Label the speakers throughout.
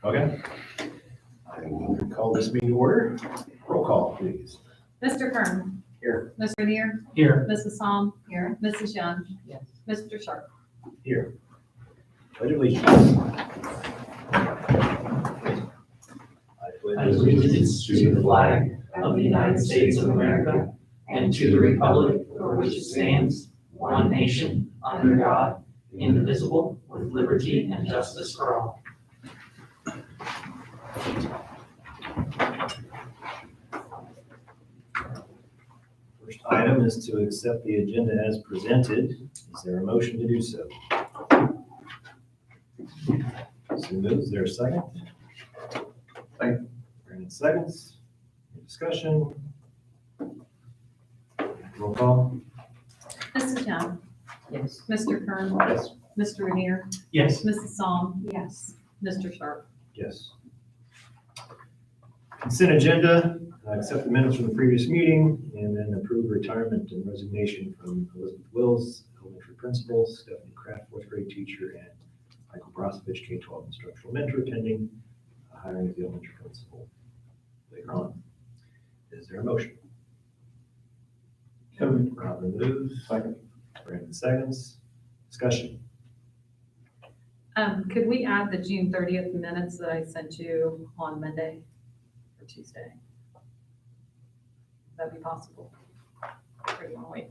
Speaker 1: Okay. I will call this meeting to order. Roll call, please.
Speaker 2: Mr. Kern.
Speaker 1: Here.
Speaker 2: Mr. Rainier.
Speaker 3: Here.
Speaker 2: Mrs. Psalm. Here. Mrs. Young.
Speaker 3: Yes.
Speaker 2: Mr. Sharp.
Speaker 1: Here. Pledge allegiance. I
Speaker 3: pledge allegiance to the flag of the United States of America and to the republic for which it stands, one nation, under God, indivisible, with liberty and justice for all.
Speaker 1: First item is to accept the agenda as presented. Is there a motion to do so? So moved. Is there a second? Second. Brandon seconds. Any discussion? Roll call.
Speaker 2: Mrs. Young.
Speaker 3: Yes.
Speaker 2: Mr. Kern.
Speaker 1: Yes.
Speaker 2: Mr. Rainier.
Speaker 3: Yes.
Speaker 2: Mrs. Psalm. Yes. Mr. Sharp.
Speaker 1: Yes. Consent agenda, accept the minutes from the previous meeting, and then approve retirement and resignation from Elizabeth Wills, elementary principal, Stephanie Kraft, fourth grade teacher, and Michael Brosovich, K-12 instructional mentor, pending hiring of the elementary principal later on. Is there a motion? Robin moves. Second. Brandon seconds. Discussion.
Speaker 2: Could we add the June 30th minutes that I sent you on Monday or Tuesday? Would that be possible? Or do you want to wait?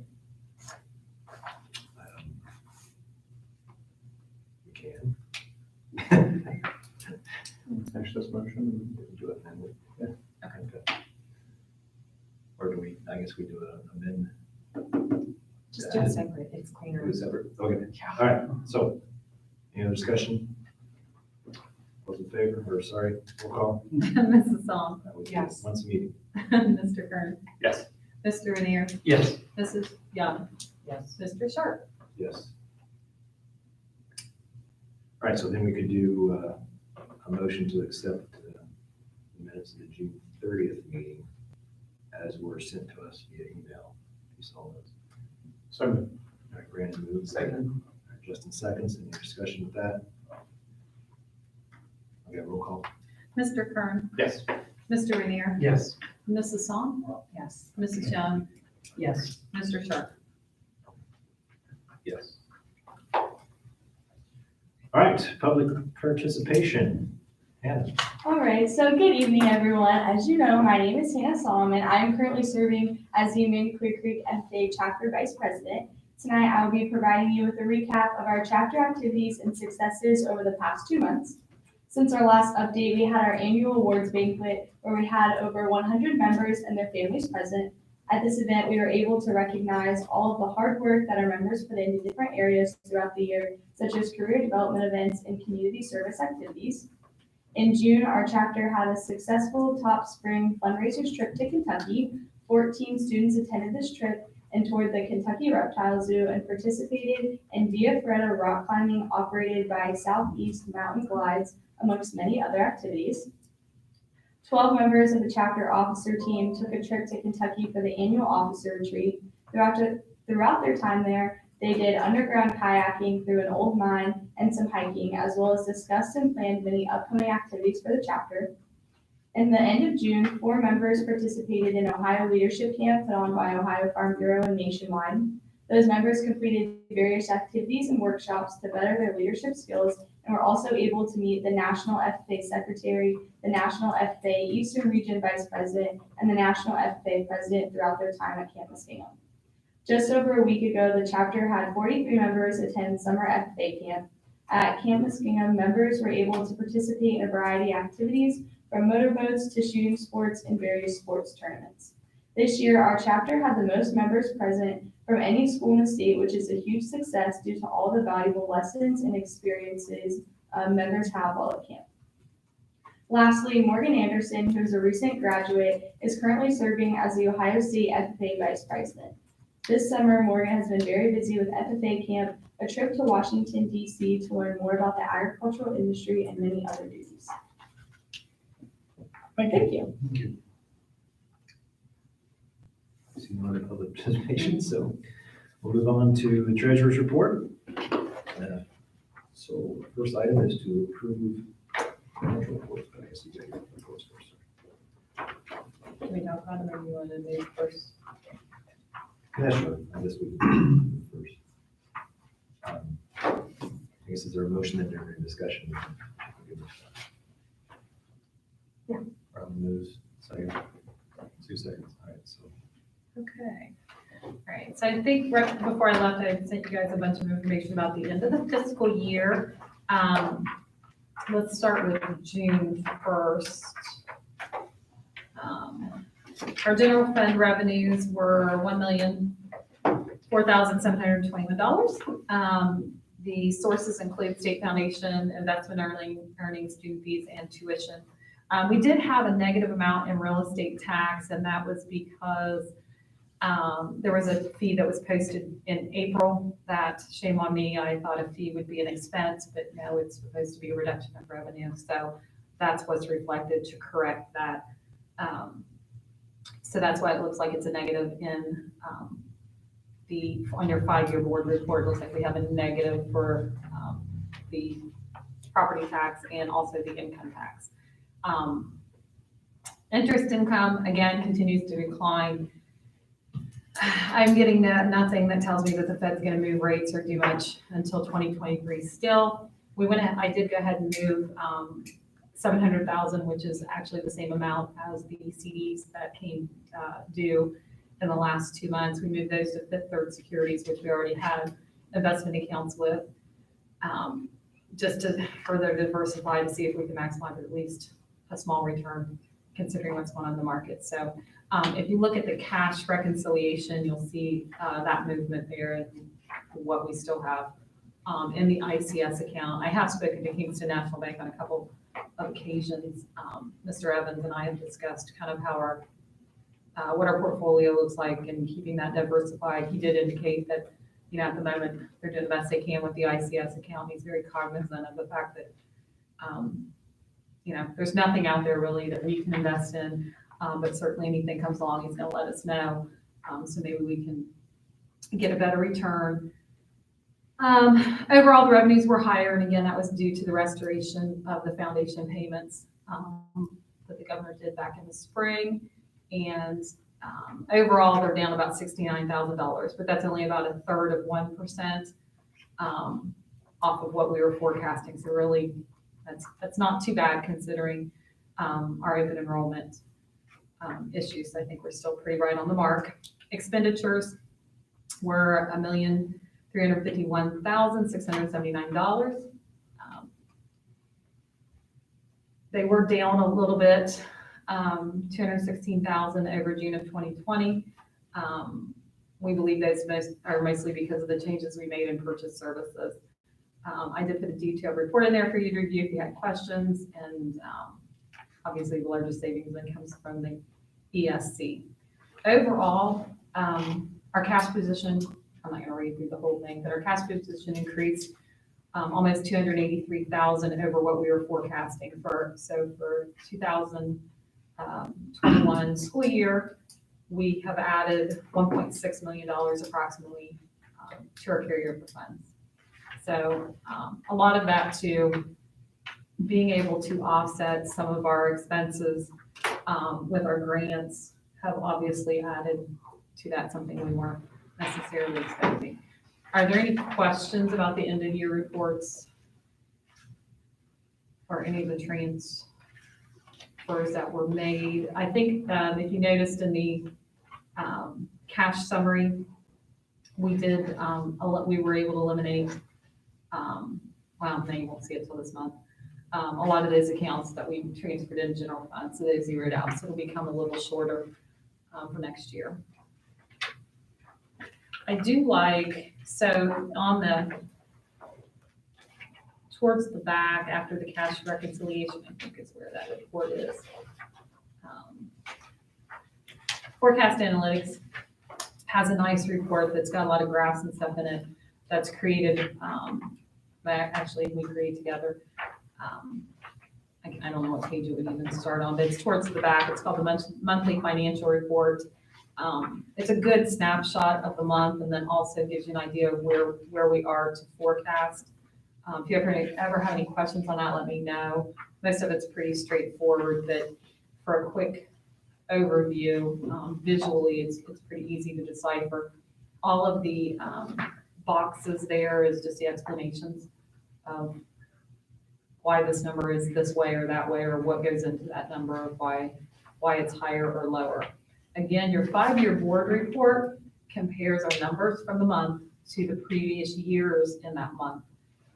Speaker 1: We can.
Speaker 4: Finish this motion.
Speaker 1: Do it then.
Speaker 4: Yeah.
Speaker 1: Okay. Or do we, I guess we do an amendment.
Speaker 2: Just do it separate, it's
Speaker 1: Do
Speaker 2: cleaner.
Speaker 1: it separate. Okay. All right. So, any other discussion? Those in favor, or sorry, roll call?
Speaker 2: Mrs. Psalm.
Speaker 1: That was
Speaker 2: Yes.
Speaker 1: Once a meeting.
Speaker 2: Mr. Kern.
Speaker 1: Yes.
Speaker 2: Mr. Rainier.
Speaker 3: Yes.
Speaker 2: Mrs. Young.
Speaker 3: Yes.
Speaker 2: Mr. Sharp.
Speaker 1: Yes. All right, so then we could do a motion to accept the minutes of the June 30th meeting as were sent to us via email. You saw those.
Speaker 4: So,
Speaker 1: All right, Brandon moves.
Speaker 3: Second.
Speaker 1: All right, Justin seconds. Any discussion with that? Okay, roll call.
Speaker 2: Mr. Kern.
Speaker 4: yes.
Speaker 2: Mr. Rainier.
Speaker 3: Yes.
Speaker 2: Mrs. Psalm. Yes. Mrs. Young.
Speaker 3: Yes.
Speaker 2: Mr. Sharp.
Speaker 1: Yes. All right, public participation. Hannah.
Speaker 5: All right, so good evening, everyone. As you know, my name is Hannah Solomon. I am currently serving as the Amanda-Clearcreek FFA Chapter Vice President. Tonight, I will be providing you with a recap of our chapter activities and successes over the past 2 months. Since our last update, we had our annual awards banquet where we had over 100 members and their families present. At this event, we were able to recognize all of the hard work that our members put into different areas throughout the year, such as career development events and community service activities. In June, our chapter had a successful Top Spring fundraisers trip to Kentucky. 14 students attended this trip and toured the Kentucky Reptile Zoo and participated in Via Ferrata rock climbing operated by Southeast Mountain Glides, amongst many other activities. 12 members of the chapter officer team took a trip to Kentucky for the annual officer retreat. Throughout their time there, they did underground kayaking through an old mine and some hiking, as well as discussed and planned many upcoming activities for the chapter. In the end of June, 4 members participated in Ohio Leadership Camp put on by Ohio Farm Bureau and Nationwide. Those members completed various activities and workshops to better their leadership skills and were also able to meet the National FFA Secretary, the National FFA Eastern Region Vice President, and the National FFA President throughout their time at Camp Muskingum. Just over a week ago, the chapter had 43 members attend summer FFA camp. At Camp Muskingum, members were able to participate in a variety of activities, from motorboats to shooting sports and various sports tournaments. This year, our chapter had the most members present from any school in the state, which is a huge success due to all the valuable lessons and experiences members have while at camp. Lastly, Morgan Anderson, who is a recent graduate, is currently serving as the Ohio State FFA Vice President. This summer, Morgan has been very busy with FFA camp, a trip to Washington, D.C. to learn more about the agricultural industry and many other duties. Thank you.
Speaker 1: See no other public participation, so we'll move on to the treasurer's report. So first item is to approve financial
Speaker 2: about them, or you want to move first?
Speaker 1: Yeah, sure. I guess we can do first. I guess is there a motion that during discussion?
Speaker 2: Yeah.
Speaker 1: Robin moves, second, 2 seconds. All right, so.
Speaker 2: Okay. All right, so I think right before I left, I sent you guys a bunch of information about the end of the fiscal year. Let's start with June 1st. Our general fund revenues were $1,004,721. The sources include state foundation, investment earnings, student fees, and tuition. We did have a negative amount in real estate tax, and that was because there was a fee that was posted in April that, shame on me, I thought a fee would be an expense, but no, it's supposed to be a reduction of revenue. So that's what's reflected to correct that. So that's why it looks like it's a negative in on your 5-year board report. It looks like we have a negative for the property tax and also the income tax. Interest income, again, continues to decline. I'm getting nothing that tells me that the Fed's going to move rates or do much until 2023 still. I did go ahead and move $700,000, which is actually the same amount as the CDs that came due in the last 2 months. We moved those to Fifth Third Securities, which we already had investment accounts with, just to further diversify to see if we can maximize at least a small return considering what's going on in the market. So if you look at the cash reconciliation, you'll see that movement there and what we still have in the ICS account. I have spoken to Kingston National Bank on a couple of occasions. Mr. Evans and I have discussed kind of how what our portfolio looks like and keeping that diversified. He did indicate that, at the moment they're doing the best they can with the ICS account. He's very cognizant of the fact that, there's nothing out there really that we can invest in, but certainly anything comes along, he's going to let us know. So maybe we can get a better return. Overall, the revenues were higher, and again, that was due to the restoration of the foundation payments that the governor did back in the spring. And overall, they're down about $69,000, but that's only about 1/3 of 1% off of what we were forecasting. So really, that's not too bad considering our open enrollment issues. I think we're still pretty right on the mark. Expenditures were $1,351,679. They were down a little bit, 216,000 over June of 2020. We believe those are mostly because of the changes we made in purchase services. I did put a detailed report in there for you to review if you had questions, and obviously the largest savings then comes from the ESC. Overall, our cash position, I'm not going to read through the whole thing, but our cash position increased almost $283,000 over what we were forecasting for 2021 school year. We have added $1.6 million approximately to our carryover funds. So a lot of that to being able to offset some of our expenses with our grants have obviously added to that, something we weren't necessarily expecting. Are there any questions about the end of year reports or any of the transfers that were made? I think if you noticed in the cash summary, we were able to eliminate, well, no, you won't see it till this month. A lot of those accounts that we transferred in general fund, so they zeroed out, so it'll become a little shorter for next year. I do like, so on towards the back after the cash reconciliation, I think is where that report is. Forecast Analytics has a nice report that's got a lot of graphs and stuff in it that's created, actually we create together. I don't know what page it would even start on, but it's towards the back. It's called the monthly financial report. It's a good snapshot of the month, and then also gives you an idea of where we are to forecast. If you ever have any questions on that, let me know. Most of it's pretty straightforward, but for a quick overview. Visually, it's pretty easy to decipher. All of the boxes there is just the explanations of why this number is this way or that way, or what goes into that number, or why it's higher or lower. Again, your 5-year board report compares our numbers from the month to the previous years in that month.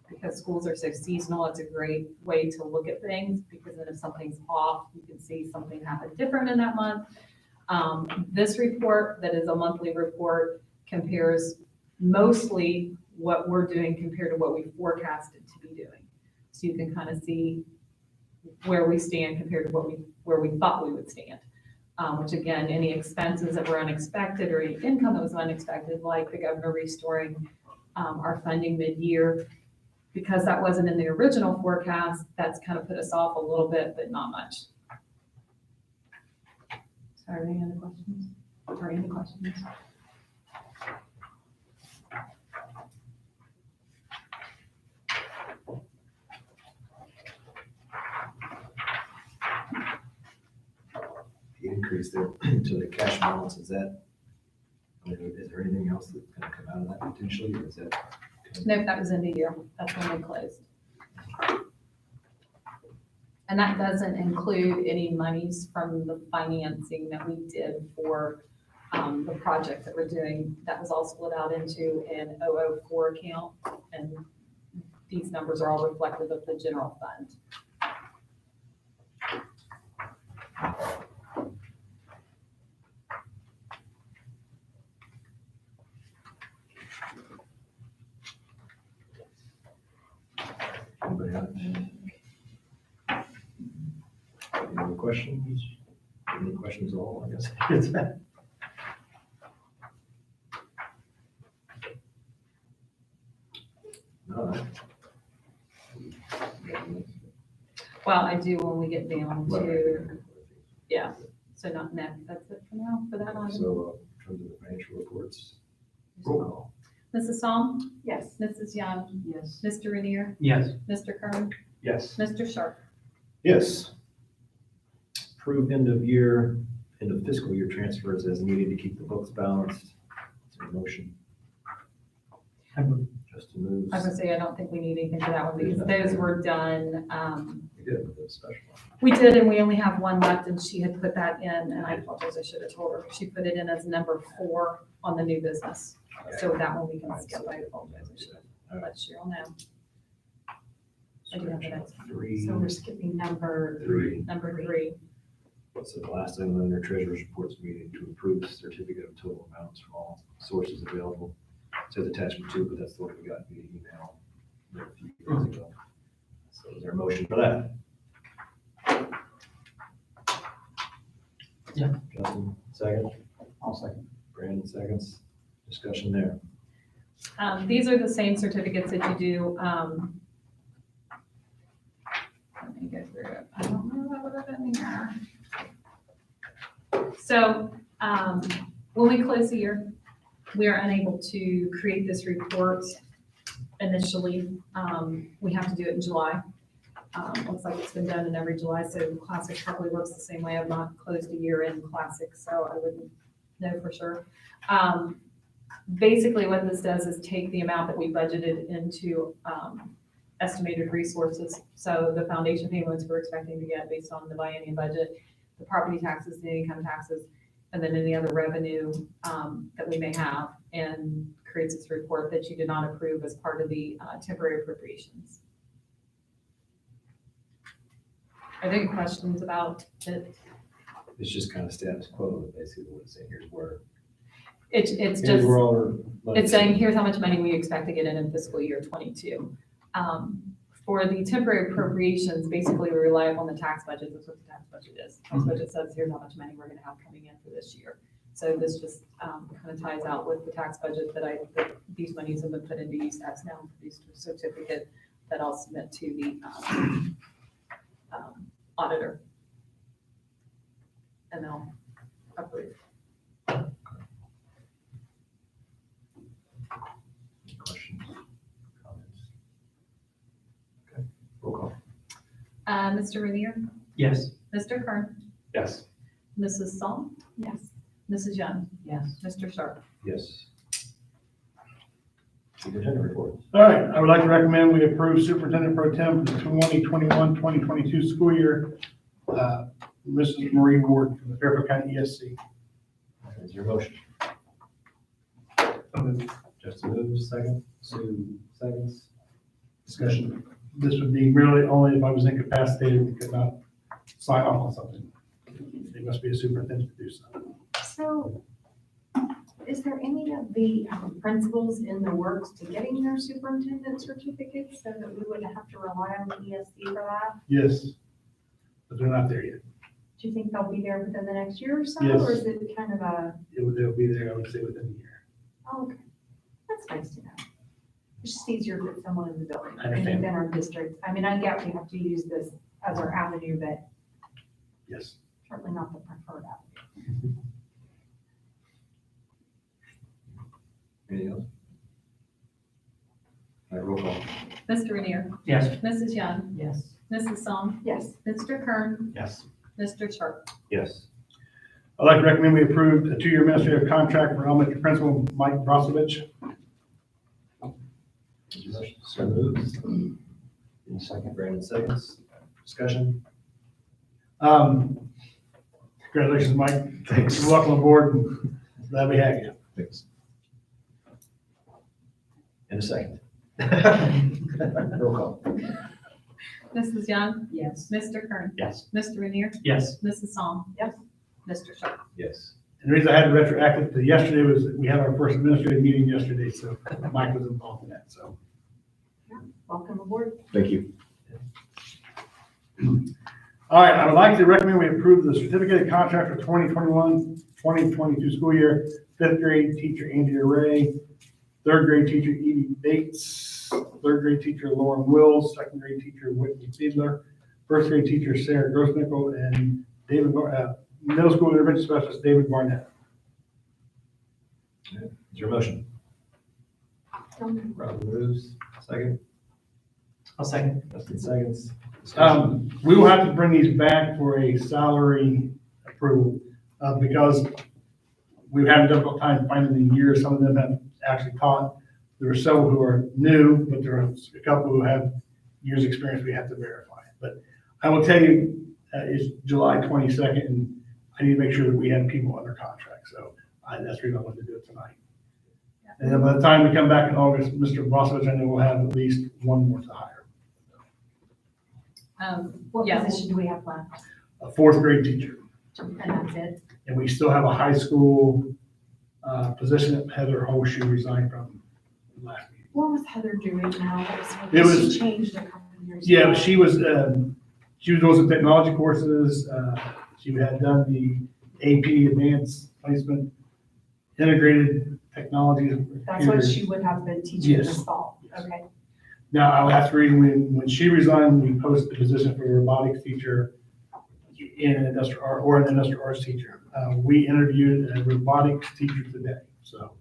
Speaker 2: Because schools are so seasonal, it's a great way to look at things, because then if something's off, you can see something happened different in that month. This report, that is a monthly report, compares mostly what we're doing compared to what we forecasted to be doing. So you can kind of see where we stand compared to where we thought we would stand. Which again, any expenses that were unexpected or any income that was unexpected, like the governor restoring our funding mid-year, because that wasn't in the original forecast, that's kind of put us off a little bit, but not much. Sorry, any other questions? Or any questions?
Speaker 1: The increase there to the cash balance, is that, I mean, is there anything else that's gonna come out of that potentially, or is that?
Speaker 2: Nope, that was in the year. That's when we closed. And that doesn't include any monies from the financing that we did for the project that we're doing. That was all split out into an 004 account, and these numbers are all reflective of the general fund.
Speaker 1: Anybody else? Any other questions? Any questions at all, I guess? No.
Speaker 2: Well, I do when we get down to, yeah, so not next, that's it for now, for that item.
Speaker 1: So, in terms of the financial reports, roll call.
Speaker 2: Mrs. Psalm?
Speaker 5: Yes.
Speaker 2: Mrs. Young?
Speaker 5: Yes.
Speaker 2: Mr. Rainier?
Speaker 3: Yes.
Speaker 2: Mr. Kern?
Speaker 4: Yes.
Speaker 2: Mr. Sharp?
Speaker 1: Yes. Approve end of fiscal year transfers as needed to keep the books balanced. Is there a motion? Justin moves.
Speaker 2: I was gonna say, I don't think we need anything for that one, because those were done,
Speaker 1: We did with the special one.
Speaker 2: we did, and we only have one left, and she had put that in, and I apologize, I should have told her. She put it in as number 4 on the new business. So that one we can skip. I apologize, I should have let Cheryl know. I do have the next one.
Speaker 1: 3.
Speaker 2: So we're skipping number
Speaker 1: 3.
Speaker 2: 3.
Speaker 1: What's the last item under treasurer's reports meeting to approve the certificate of total amounts from all sources available? It says attachment 2, but that's the one we got via email a few years ago. So is there a motion for that?
Speaker 3: Yeah.
Speaker 1: Justin, second.
Speaker 4: I'll second.
Speaker 1: Brandon, seconds. Discussion there.
Speaker 2: These are the same certificates that you do. Let me go through it. I don't know what would have been there. So, when we close the year, we are unable to create this report initially. We have to do it in July. Looks like it's been done in every July, so Classic probably works the same way. I've not closed a year in Classic, so I wouldn't know for sure. Basically what this does is take the amount that we budgeted into estimated resources. So the foundation payments we're expecting to get based on the biennium budget, the property taxes, the income taxes, and then any other revenue that we may have, and creates this report that you did not approve as part of the temporary appropriations. Are there any questions about it?
Speaker 1: It's just kind of status quo, basically what it's saying here's where.
Speaker 2: It's
Speaker 1: here's
Speaker 2: just,
Speaker 1: where all our money
Speaker 2: it's
Speaker 1: is.
Speaker 2: saying, here's how much money we expect to get in fiscal year 22. For the temporary appropriations, basically we rely upon the tax budget. That's what the tax budget is. Tax budget says, here's how much money we're gonna have coming in for this year. So this just kind of ties out with the tax budget that these monies have been put into use tax now, produced a certificate that I'll submit to the auditor. And they'll approve.
Speaker 1: Any questions, comments? Okay, roll call.
Speaker 2: Mr. Rainier,
Speaker 3: Yes.
Speaker 2: Mr. Kern,
Speaker 4: Yes.
Speaker 2: Mrs. Psalm,
Speaker 5: Yes.
Speaker 2: Mrs. Young,
Speaker 3: Yes.
Speaker 2: Mr. Sharp.
Speaker 1: Yes. Superintendent report.
Speaker 4: All right, I would like to recommend we approve Superintendent Pro Temp for the 2021-2022 school year, Mrs. Marie Ward from the Fairfield County ESC.
Speaker 1: Is your motion? Justin moves, second. Sue seconds. Discussion.
Speaker 4: This would be really only if I was incapacitated and could not sign off on something. It must be a superintendent to do so.
Speaker 6: So, is there any of the principals in the works to getting their superintendent certificates so that we wouldn't have to rely on the ESC for that?
Speaker 4: Yes, but they're not there yet.
Speaker 6: Do you think they'll be there within the next year or so?
Speaker 4: Yes.
Speaker 6: Or is it kind of a,
Speaker 4: They'll be there, I would say, within a year.
Speaker 6: oh, okay, that's nice to know. It's just easier to put someone in the building.
Speaker 4: I understand.
Speaker 6: Within our district. I mean, I get we have to use this as our avenue, but
Speaker 4: Yes.
Speaker 6: certainly not the preferred avenue.
Speaker 1: Anything else? All right, roll call.
Speaker 2: Mr. Rainier,
Speaker 3: Yes.
Speaker 2: Mrs. Young,
Speaker 3: Yes.
Speaker 2: Mrs. Psalm,
Speaker 6: Yes.
Speaker 2: Mr. Kern,
Speaker 1: Yes.
Speaker 2: Mr. Sharp.
Speaker 1: Yes.
Speaker 4: I'd like to recommend we approve a 2-year administrative contract for elementary principal Mike Brosovich.
Speaker 1: So moves. In second, Brandon seconds. Discussion.
Speaker 4: Congratulations, Mike.
Speaker 1: Thanks.
Speaker 4: Welcome aboard. And glad we have you.
Speaker 1: Thanks. In a second. Roll call.
Speaker 2: Mrs. Young,
Speaker 6: Yes.
Speaker 2: Mr. Kern,
Speaker 1: Yes.
Speaker 2: Mr. Rainier,
Speaker 3: Yes.
Speaker 2: Mrs. Psalm.
Speaker 6: Yes.
Speaker 2: Mr. Sharp.
Speaker 1: Yes.
Speaker 4: And the reason I had to retroactive to yesterday was that we had our first administrative meeting yesterday, so Mike was involved in that, so.
Speaker 6: Welcome aboard.
Speaker 1: Thank you.
Speaker 4: All right, I would like to recommend we approve the certificated contract for 2021-2022 school year. 5th grade teacher Andrea Ray, 3rd grade teacher Edie Bates, 3rd grade teacher Lauren Wills, 2nd grade teacher Whitney Fiedler, 1st grade teacher Sarah Grossnickel, and middle school intervention specialist David Barnett.
Speaker 1: Is your motion? Robin moves. Second.
Speaker 3: I'll second.
Speaker 1: Justin seconds. Discussion.
Speaker 4: We will have to bring these back for a salary approval, because we've had a difficult time finding the years. Some of them have actually taught. There are several who are new, but there are a couple who have years' experience we have to verify. But I will tell you, it's July 22nd, and I need to make sure that we have people under contract. So that's the reason I wanted to do it tonight. And then by the time we come back in August, Mr. Brosovich, I know we'll have at least one more to hire.
Speaker 6: What
Speaker 2: Yeah.
Speaker 6: position do we have left?
Speaker 4: A 4th grade teacher.
Speaker 6: And that's it?
Speaker 4: And we still have a high school position that Heather Holshoe resigned from last meeting.
Speaker 6: What was Heather doing now?
Speaker 4: It was-
Speaker 6: She changed a couple of years
Speaker 4: Yeah,
Speaker 6: ago.
Speaker 4: but she was doing some technology courses. She had done the AP Advanced Placement Integrated Technology.
Speaker 6: That's what she would have been teaching
Speaker 4: Yes.
Speaker 6: this fall.
Speaker 4: Yes.
Speaker 6: Okay.
Speaker 4: Now, I'll have to read, when she resigned, we posted the position for a robotics teacher in an industrial art, or an industrial arts teacher. We interviewed a robotics teacher today, so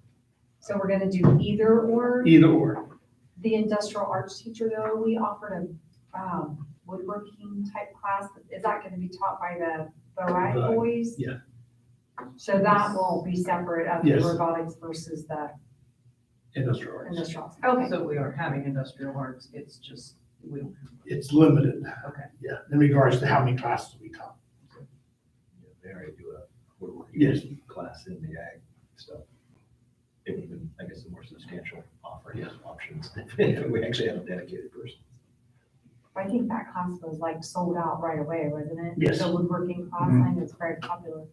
Speaker 6: So we're gonna do either or?
Speaker 4: either or.
Speaker 6: The industrial arts teacher though, we offered a woodworking type class. Is that gonna be taught by the BOE
Speaker 4: Right.
Speaker 6: boys?
Speaker 4: Yeah.
Speaker 6: So that will be separate of the
Speaker 4: Yes.
Speaker 6: robotics versus the
Speaker 4: Industrial arts.
Speaker 6: industrial arts. Okay.
Speaker 3: So we are having industrial arts, it's just, we don't have.
Speaker 4: It's limited.
Speaker 3: Okay.
Speaker 4: Yeah, in regards to how many classes we taught.
Speaker 1: They already do a woodworking
Speaker 4: Yes.
Speaker 1: class in the ag stuff. It even, I guess, a more substantial offer, yes, options. We actually have a dedicated person.
Speaker 6: I think that class was like sold out right away, wasn't it?
Speaker 4: Yes.
Speaker 6: The woodworking class,
Speaker 4: Mhm.
Speaker 6: I know it's very popular.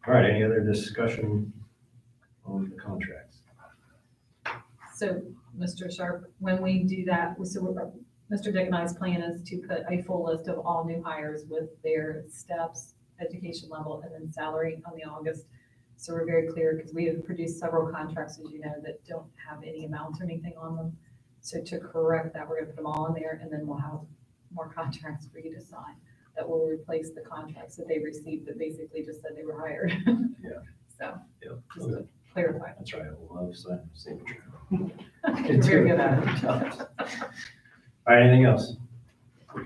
Speaker 1: All right, any other discussion on the contracts?
Speaker 2: So, Mr. Sharp, when we do that, Mr. Dick and I's plan is to put a full list of all new hires with their steps, education level, and then salary on the August. So we're very clear, because we have produced several contracts, as you know, that don't have any amounts or anything on them. So to correct that, we're gonna put them all in there, and then we'll have more contracts for you to sign that will replace the contracts that they received that basically just said they were hired.
Speaker 1: Yeah.
Speaker 2: So,
Speaker 1: Yeah.
Speaker 2: just to clarify.
Speaker 1: That's right, I love signing the signature.
Speaker 2: You're very good at it.
Speaker 1: All right, anything else? All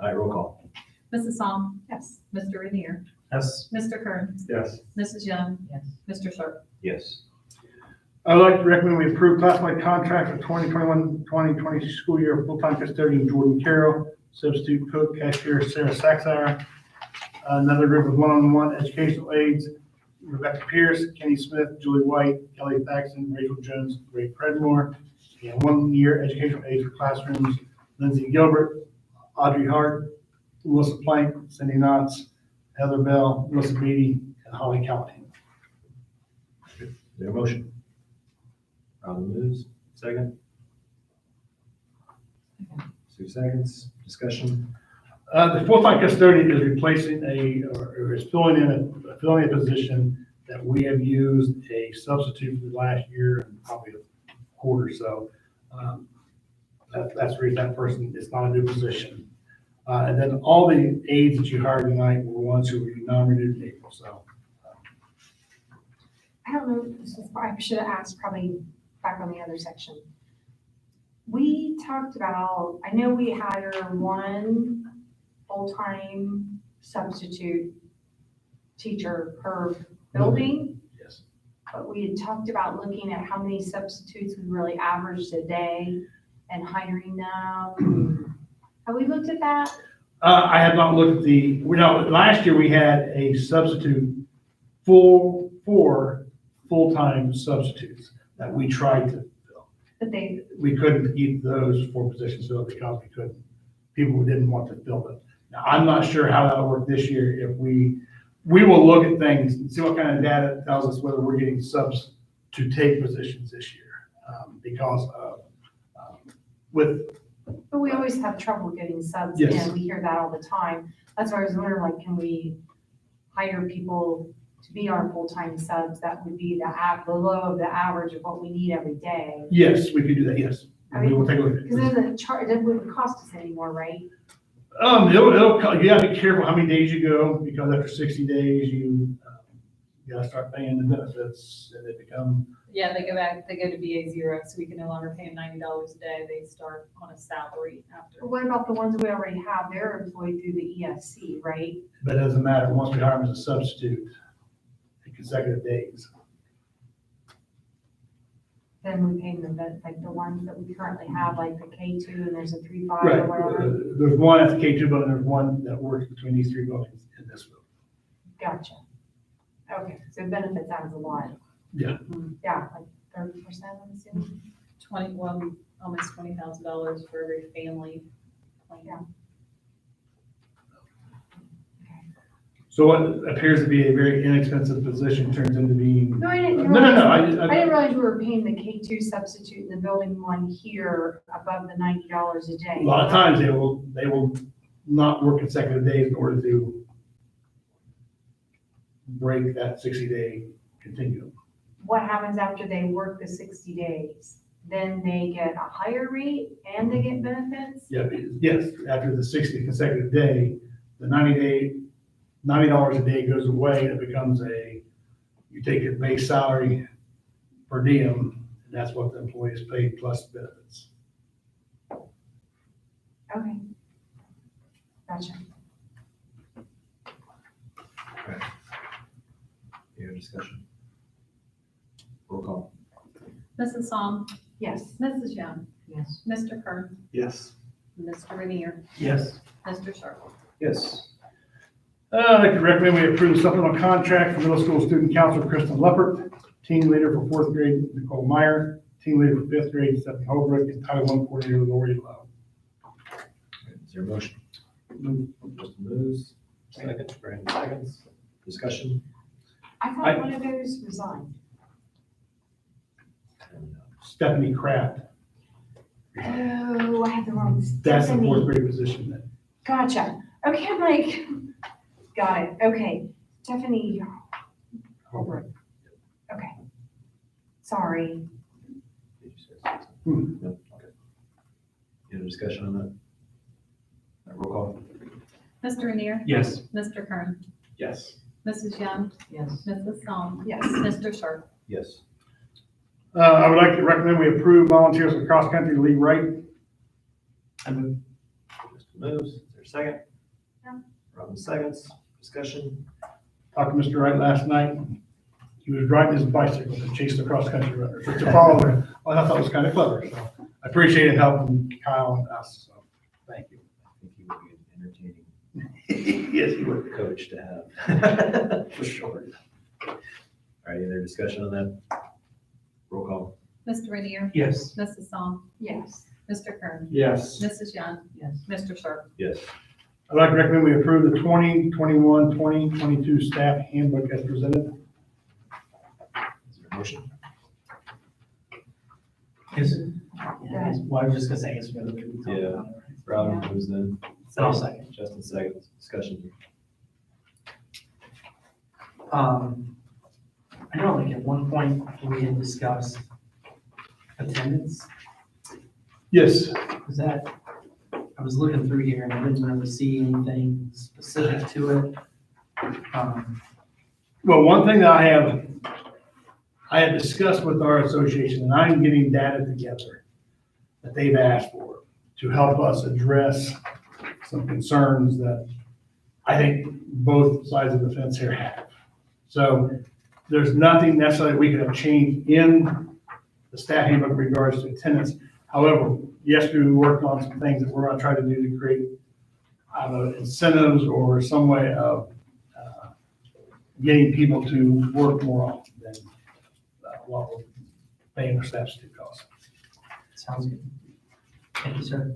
Speaker 1: right, roll call.
Speaker 2: Mrs. Psalm,
Speaker 6: Yes.
Speaker 2: Mr. Rainier,
Speaker 4: Yes.
Speaker 2: Mr. Kern,
Speaker 4: Yes.
Speaker 2: Mrs. Young,
Speaker 3: Yes.
Speaker 2: Mr. Sharp.
Speaker 1: Yes.
Speaker 4: I would like to recommend we approve classified contract for 2021-2020 school year full-time custodian Jordan Carroll, substitute cook, cashier Sarah Saxar. Another group of one-on-one educational aides, Rebecca Pierce, Kenny Smith, Julie White, Kelly Thaxton, Rachel Jones, Ray Predmore. And 1 year educational aides for classrooms, Lindsay Gilbert, Audrey Hart, Melissa Plank, Cindy Knotts, Heather Bell, Melissa Beatty, and Holly Callahan.
Speaker 1: Is there a motion? Robin moves, second. Sue seconds, discussion.
Speaker 4: The full-time custodian is replacing or is filling in a position that we have used a substitute for the last year and probably a quarter. So that's the reason that person, it's not a new position. And then all the aides that you hired tonight were ones who were nominated in April, so.
Speaker 6: I don't know, I should have asked probably back on the other section. We talked about, I know we hire one full-time substitute teacher per building,
Speaker 4: Yes.
Speaker 6: but we had talked about looking at how many substitutes we really averaged a day and hiring them. Have we looked at that?
Speaker 4: I have not looked at last year we had a substitute four full-time substitutes that we tried to fill.
Speaker 6: But they,
Speaker 4: We couldn't keep those 4 positions filled because we couldn't, people didn't want to fill them. Now, I'm not sure how that'll work this year. If we will look at things and see what kind of data tells us whether we're getting subs to take positions this year. Because of,
Speaker 6: but we always have trouble getting subs
Speaker 4: Yes.
Speaker 6: in. We hear that all the time. That's why I was wondering, like, can we hire people to be our full-time subs that would be below of the average of what we need every day?
Speaker 4: yes, we could do that, yes.
Speaker 6: I
Speaker 4: We will take a look at
Speaker 6: Because
Speaker 4: it.
Speaker 6: it doesn't charge, it wouldn't cost us anymore, right?
Speaker 4: You gotta be careful how many days you go, because after 60 days, you gotta start paying the benefits, and they become,
Speaker 2: Yeah, they go to BA 0, so we can no longer pay them $90 a day. They start on a salary after.
Speaker 6: But what about the ones we already have? They're employed through the ESC, right?
Speaker 4: but it doesn't matter, once we hire them as a substitute, in consecutive days.
Speaker 6: Then we pay them like the ones that we currently have, like the K2 and there's a 3-5
Speaker 4: Right,
Speaker 6: or whatever.
Speaker 4: there's one at the K2 building, there's one that works between these 3 buildings in this building.
Speaker 6: Gotcha. Okay, so benefits adds a lot.
Speaker 4: Yeah.
Speaker 6: Yeah, like 30%, I'm assuming.
Speaker 2: Almost $20,000 for every family plan.
Speaker 6: Yeah.
Speaker 4: So what appears to be a very inexpensive position turns into being.
Speaker 6: No, I didn't
Speaker 4: No,
Speaker 6: realize.
Speaker 4: I
Speaker 6: I didn't realize we were paying the K2 substitute in the building one here above the $90 a day.
Speaker 4: A lot of times they will not work consecutive days in order to break that 60-day continuum.
Speaker 6: What happens after they work the 60 days? Then they get a higher rate and they get benefits?
Speaker 4: Yeah, yes, after the 60 consecutive day, the $90 a day goes away, and it becomes you take your base salary per diem, and that's what the employee is paid plus benefits.
Speaker 6: Okay. Gotcha.
Speaker 1: Any other discussion? Roll call.
Speaker 2: Mrs. Psalm,
Speaker 6: Yes.
Speaker 2: Mrs. Young,
Speaker 3: Yes.
Speaker 2: Mr. Kern,
Speaker 4: Yes.
Speaker 2: Mr. Rainier,
Speaker 4: Yes.
Speaker 2: Mr. Sharp.
Speaker 1: Yes.
Speaker 4: I'd like to recommend we approve the supplemental contract for middle school student counselor Kristen Leppert, team leader for 4th grade Nicole Meyer, team leader for 5th grade Stephanie Holbrook, and Title I coordinator Lori Lowe.
Speaker 1: Is there a motion? Justin moves, second, Brandon seconds, discussion.
Speaker 6: I thought one of those resigned.
Speaker 4: Stephanie Kraft,
Speaker 6: Oh, I had the wrong.
Speaker 4: that's the 4th
Speaker 6: Stephanie.
Speaker 4: grade position that.
Speaker 6: Gotcha. Okay, I'm like, got it. Okay. Stephanie Holbrook. Okay. Sorry.
Speaker 1: Did you say
Speaker 4: Hmm.
Speaker 1: No? Okay. Any other discussion on that? All right, roll call.
Speaker 2: Mr. Rainier,
Speaker 4: Yes.
Speaker 2: Mr. Kern,
Speaker 4: Yes.
Speaker 2: Mrs. Young,
Speaker 3: Yes.
Speaker 2: Mrs. Psalm,
Speaker 6: Yes.
Speaker 2: Mr. Sharp.
Speaker 1: Yes.
Speaker 4: I would like to recommend we approve volunteers for cross-country Lee Wright.
Speaker 1: Justin moves, is there a second?
Speaker 6: No.
Speaker 1: Probably seconds, discussion.
Speaker 4: Talked to Mr. Wright last night. He was riding his bicycle and chasing across country runners. It's a follower. I thought that was kind of clever. So I appreciate it helping Kyle and us. So thank you.
Speaker 1: I think he would be an entertaining
Speaker 4: Yes, he would.
Speaker 1: coach to have, for sure. All right, any other discussion on that? Roll call.
Speaker 2: Mr. Rainier,
Speaker 3: Yes.
Speaker 2: Mrs. Psalm,
Speaker 6: Yes.
Speaker 2: Mr. Kern,
Speaker 4: Yes.
Speaker 2: Mrs. Young,
Speaker 3: Yes.
Speaker 2: Mr. Sharp.
Speaker 1: Yes.
Speaker 4: I'd like to recommend we approve the 2021-2022 staff handbook as presented.
Speaker 1: Is there a motion?
Speaker 3: Is it? Yeah, well, I was just gonna say, it's really good.
Speaker 1: Yeah. Robin moves in.
Speaker 3: So I'll second.
Speaker 1: Justin seconds. Discussion.
Speaker 3: I know like at one point we had discussed attendance.
Speaker 4: Yes.
Speaker 3: Was that, I was looking through here and I didn't really see anything specific to it.
Speaker 4: Well, one thing that I had discussed with our association, and I'm getting data together that they've asked for to help us address some concerns that I think both sides of the fence here have. So there's nothing necessarily we could have changed in the staff handbook in regards to attendance. However, yesterday we worked on some things that we're gonna try to do to create, I don't know, incentives or some way of getting people to work more often than what we're paying their staff to cost.
Speaker 3: Sounds good. Thank you, sir.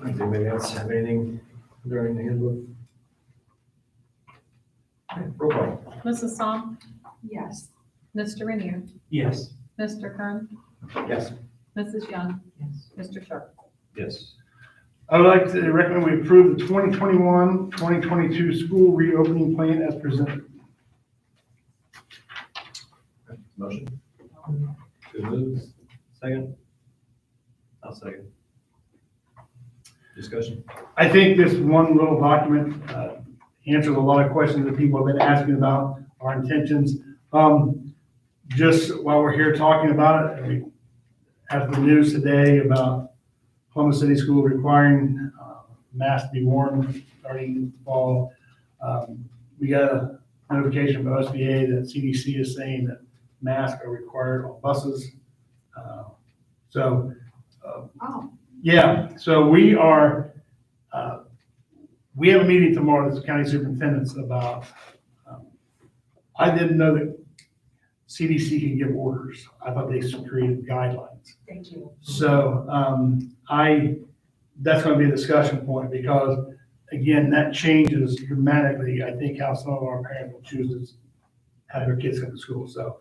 Speaker 1: Does anybody else have anything during the handbook? All right, roll call.
Speaker 2: Mrs. Psalm,
Speaker 6: Yes.
Speaker 2: Mr. Rainier,
Speaker 3: Yes.
Speaker 2: Mr. Kern,
Speaker 1: Yes.
Speaker 2: Mrs. Young,
Speaker 3: Yes.
Speaker 2: Mr. Sharp.
Speaker 1: Yes.
Speaker 4: I would like to recommend we approve the 2021-2022 school reopening plan as presented.
Speaker 1: Motion. Good moves. Second. I'll second. Discussion.
Speaker 4: I think this one little document answers a lot of questions that people have been asking about our intentions. Just while we're here talking about it, we have the news today about Columbus City School requiring masks to be worn starting in the fall. We got a notification from OSBA that CDC is saying that masks are required on buses.
Speaker 6: Oh,
Speaker 4: Yeah, so we are, we have a meeting tomorrow as county superintendents about, I didn't know that CDC can give orders. I thought they created guidelines.
Speaker 6: thank you.
Speaker 4: So, that's gonna be a discussion point because, again, that changes dramatically, I think, how some of our parents will choose to have their kids come to school, so.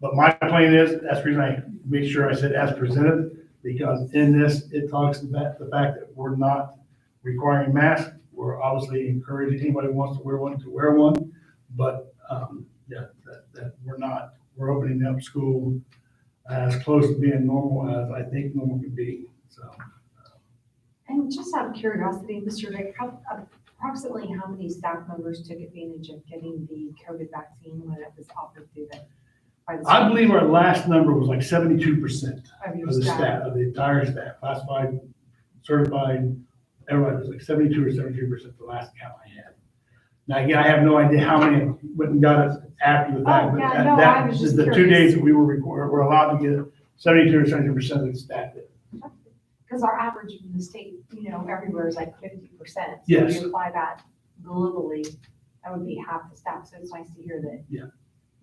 Speaker 4: But my plan is, that's the reason I make sure I said as presented, because in this, it talks about the fact that we're not requiring masks. We're obviously encouraging anybody who wants to wear one, but, yeah, that we're opening up school as close to being normal as I think normal can be, so.
Speaker 6: And just out of curiosity, Mr. Dick, approximately how many staff members took advantage of getting the COVID vaccine when it was offered through by the?
Speaker 4: I believe our last number was like 72%
Speaker 6: Of your
Speaker 4: of the
Speaker 6: staff?
Speaker 4: staff, of the entire staff, classified, certified, everybody was like 72 or 73% the last count I had. Now, again, I have no idea how many went and got it after the fact,
Speaker 6: Oh,
Speaker 4: but
Speaker 6: yeah, no, I was just
Speaker 4: the 2
Speaker 6: curious.
Speaker 4: days that we were allowed to get 72 or 73% of the staff did.
Speaker 6: Because our average in the state, everywhere is like 50%.
Speaker 4: Yes.
Speaker 6: So if you apply that globally, that would be half the staff. So it's nice to hear that.
Speaker 4: Yeah.